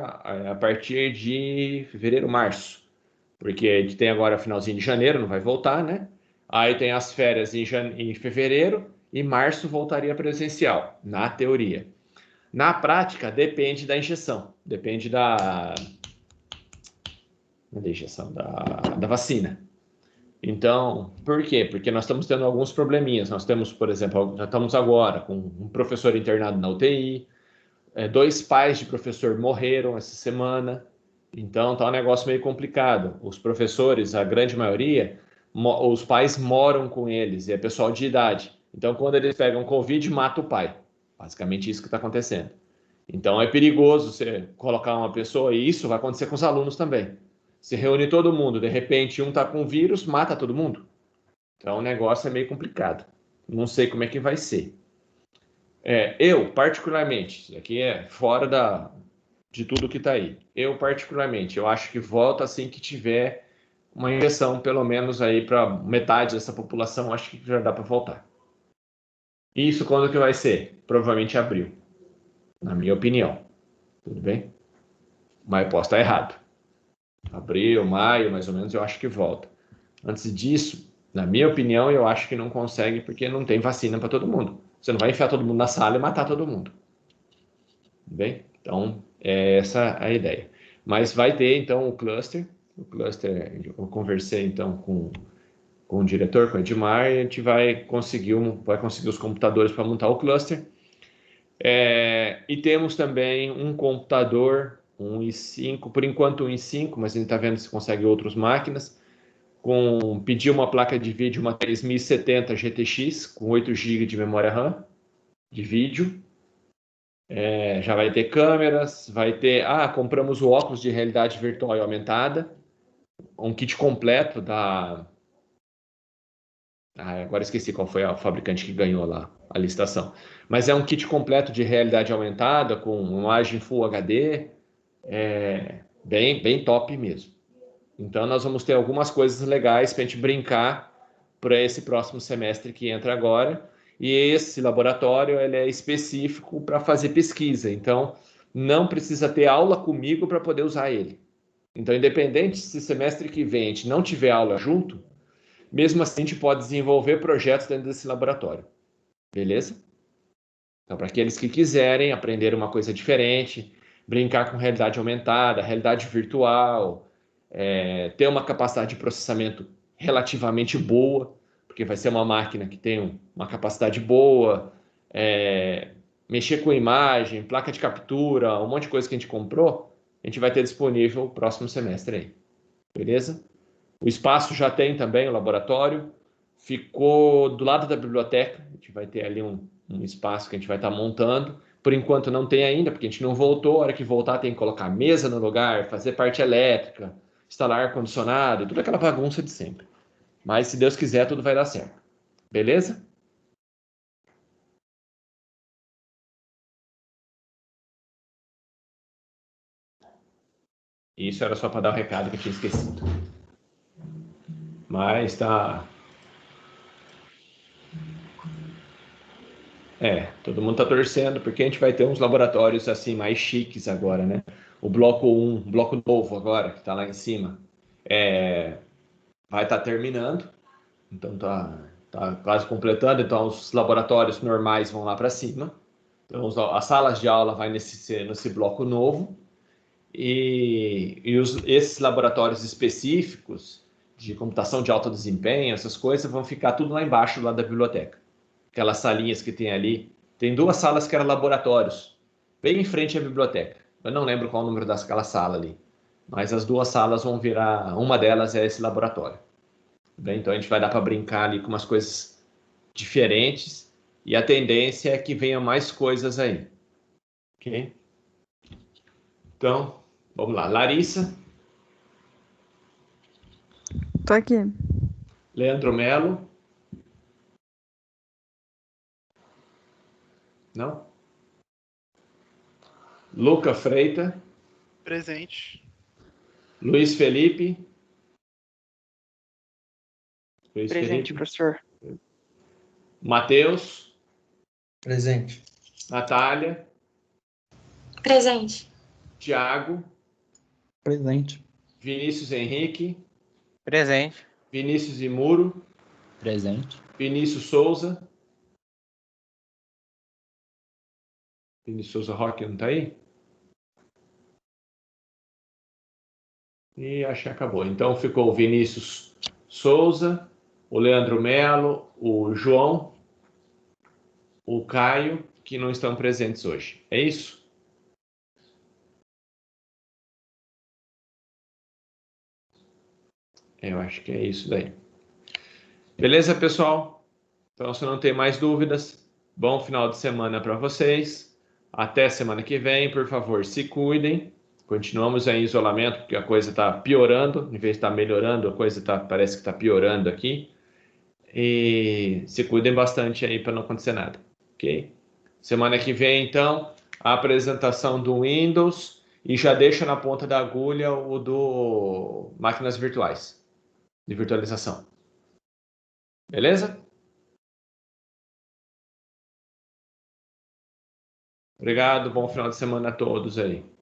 a partir de fevereiro, março. Porque a gente tem agora finalzinho de janeiro, não vai voltar, né? Aí tem as férias em fevereiro e março voltaria presencial, na teoria. Na prática, depende da injeção, depende da injeção, da vacina. Então, por quê? Porque nós estamos tendo alguns probleminhas. Nós temos, por exemplo, já estamos agora com um professor internado na UTI, 2 pais de professor morreram essa semana, então está um negócio meio complicado. Os professores, a grande maioria, os pais moram com eles, e é pessoal de idade. Então, quando eles pegam Covid, mata o pai. Basicamente isso que está acontecendo. Então, é perigoso você colocar uma pessoa, e isso vai acontecer com os alunos também. Se reúne todo mundo, de repente um está com vírus, mata todo mundo. Então, o negócio é meio complicado. Não sei como é que vai ser. Eu, particularmente, isso aqui é fora de tudo que está aí. Eu, particularmente, eu acho que volta assim que tiver uma injeção, pelo menos aí para metade dessa população, acho que já dá para voltar. Isso quando que vai ser? Provavelmente abril, na minha opinião. Tudo bem? Mas eu posso estar errado. Abril, maio, mais ou menos, eu acho que volta. Antes disso, na minha opinião, eu acho que não consegue porque não tem vacina para todo mundo. Você não vai enfiar todo mundo na sala e matar todo mundo. Tudo bem? Então, é essa a ideia. Mas vai ter, então, o cluster. O cluster, eu conversei, então, com o diretor, com o Edmar, e a gente vai conseguir os computadores para montar o cluster. E temos também um computador, um i5, por enquanto um i5, mas a gente está vendo se consegue outras máquinas, pedir uma placa de vídeo, uma 3070 GTX, com 8 GB de memória RAM, de vídeo. Já vai ter câmeras, vai ter... compramos o óculos de realidade virtual e aumentada, um kit completo da... agora esqueci qual foi a fabricante que ganhou lá a licitação. Mas é um kit completo de realidade aumentada, com imagem Full HD, bem top mesmo. Então, nós vamos ter algumas coisas legais para a gente brincar para esse próximo semestre que entra agora. E esse laboratório ele é específico para fazer pesquisa. Então, não precisa ter aula comigo para poder usar ele. Então, independente se semestre que vem a gente não tiver aula junto, mesmo assim a gente pode desenvolver projetos dentro desse laboratório. Beleza? Então, para aqueles que quiserem aprender uma coisa diferente, brincar com realidade aumentada, realidade virtual, ter uma capacidade de processamento relativamente boa, porque vai ser uma máquina que tem uma capacidade boa, mexer com imagem, placa de captura, um monte de coisa que a gente comprou, a gente vai ter disponível o próximo semestre aí. Beleza? O espaço já tem também o laboratório, ficou do lado da biblioteca, a gente vai ter ali um espaço que a gente vai estar montando. Por enquanto não tem ainda, porque a gente não voltou. A hora que voltar tem que colocar mesa no lugar, fazer parte elétrica, instalar ar-condicionado, toda aquela bagunça de sempre. Mas se Deus quiser, tudo vai dar certo. Beleza? Isso era só para dar um recado que eu tinha esquecido. Mas tá... todo mundo está torcendo, porque a gente vai ter uns laboratórios assim mais chiques agora, né? O bloco 1, bloco novo agora, que está lá em cima, vai estar terminando, então tá quase completando, então os laboratórios normais vão lá para cima, então as salas de aula vai nesse bloco novo, e esses laboratórios específicos de computação de alto desempenho, essas coisas, vão ficar tudo lá embaixo, lá da biblioteca. Aquelas salinhas que tem ali. Tem 2 salas que eram laboratórios, bem em frente à biblioteca. Eu não lembro qual o número daquela sala ali. Mas as 2 salas vão virar... Uma delas é esse laboratório. Bem, então a gente vai dar para brincar ali com umas coisas diferentes. E a tendência é que venha mais coisas aí. Ok? Então, vamos lá. Larissa. Tô aqui. Leandro Melo. Não? Luca Freita. Presente. Luiz Felipe. Presente, professor. Matheus. Presente. Natália. Presente. Tiago. Presente. Vinícius Henrique. Presente. Vinícius Imuro. Presente. Vinícius Souza. Vinícius Souza Roque não tá aí? E acho que acabou. Então ficou o Vinícius Souza, o Leandro Melo, o João, o Caio, que não estão presentes hoje. É isso? Eu acho que é isso daí. Beleza, pessoal? Então, se não tem mais dúvidas, bom final de semana para vocês. Até semana que vem, por favor, se cuidem. Continuamos em isolamento, porque a coisa está piorando. Em vez de estar melhorando, a coisa parece que está piorando aqui. E se cuidem bastante aí para não acontecer nada, ok? Semana que vem, então, a apresentação do Windows e já deixo na ponta da agulha o do máquinas virtuais, de virtualização. Beleza? Obrigado, bom final de semana a todos aí.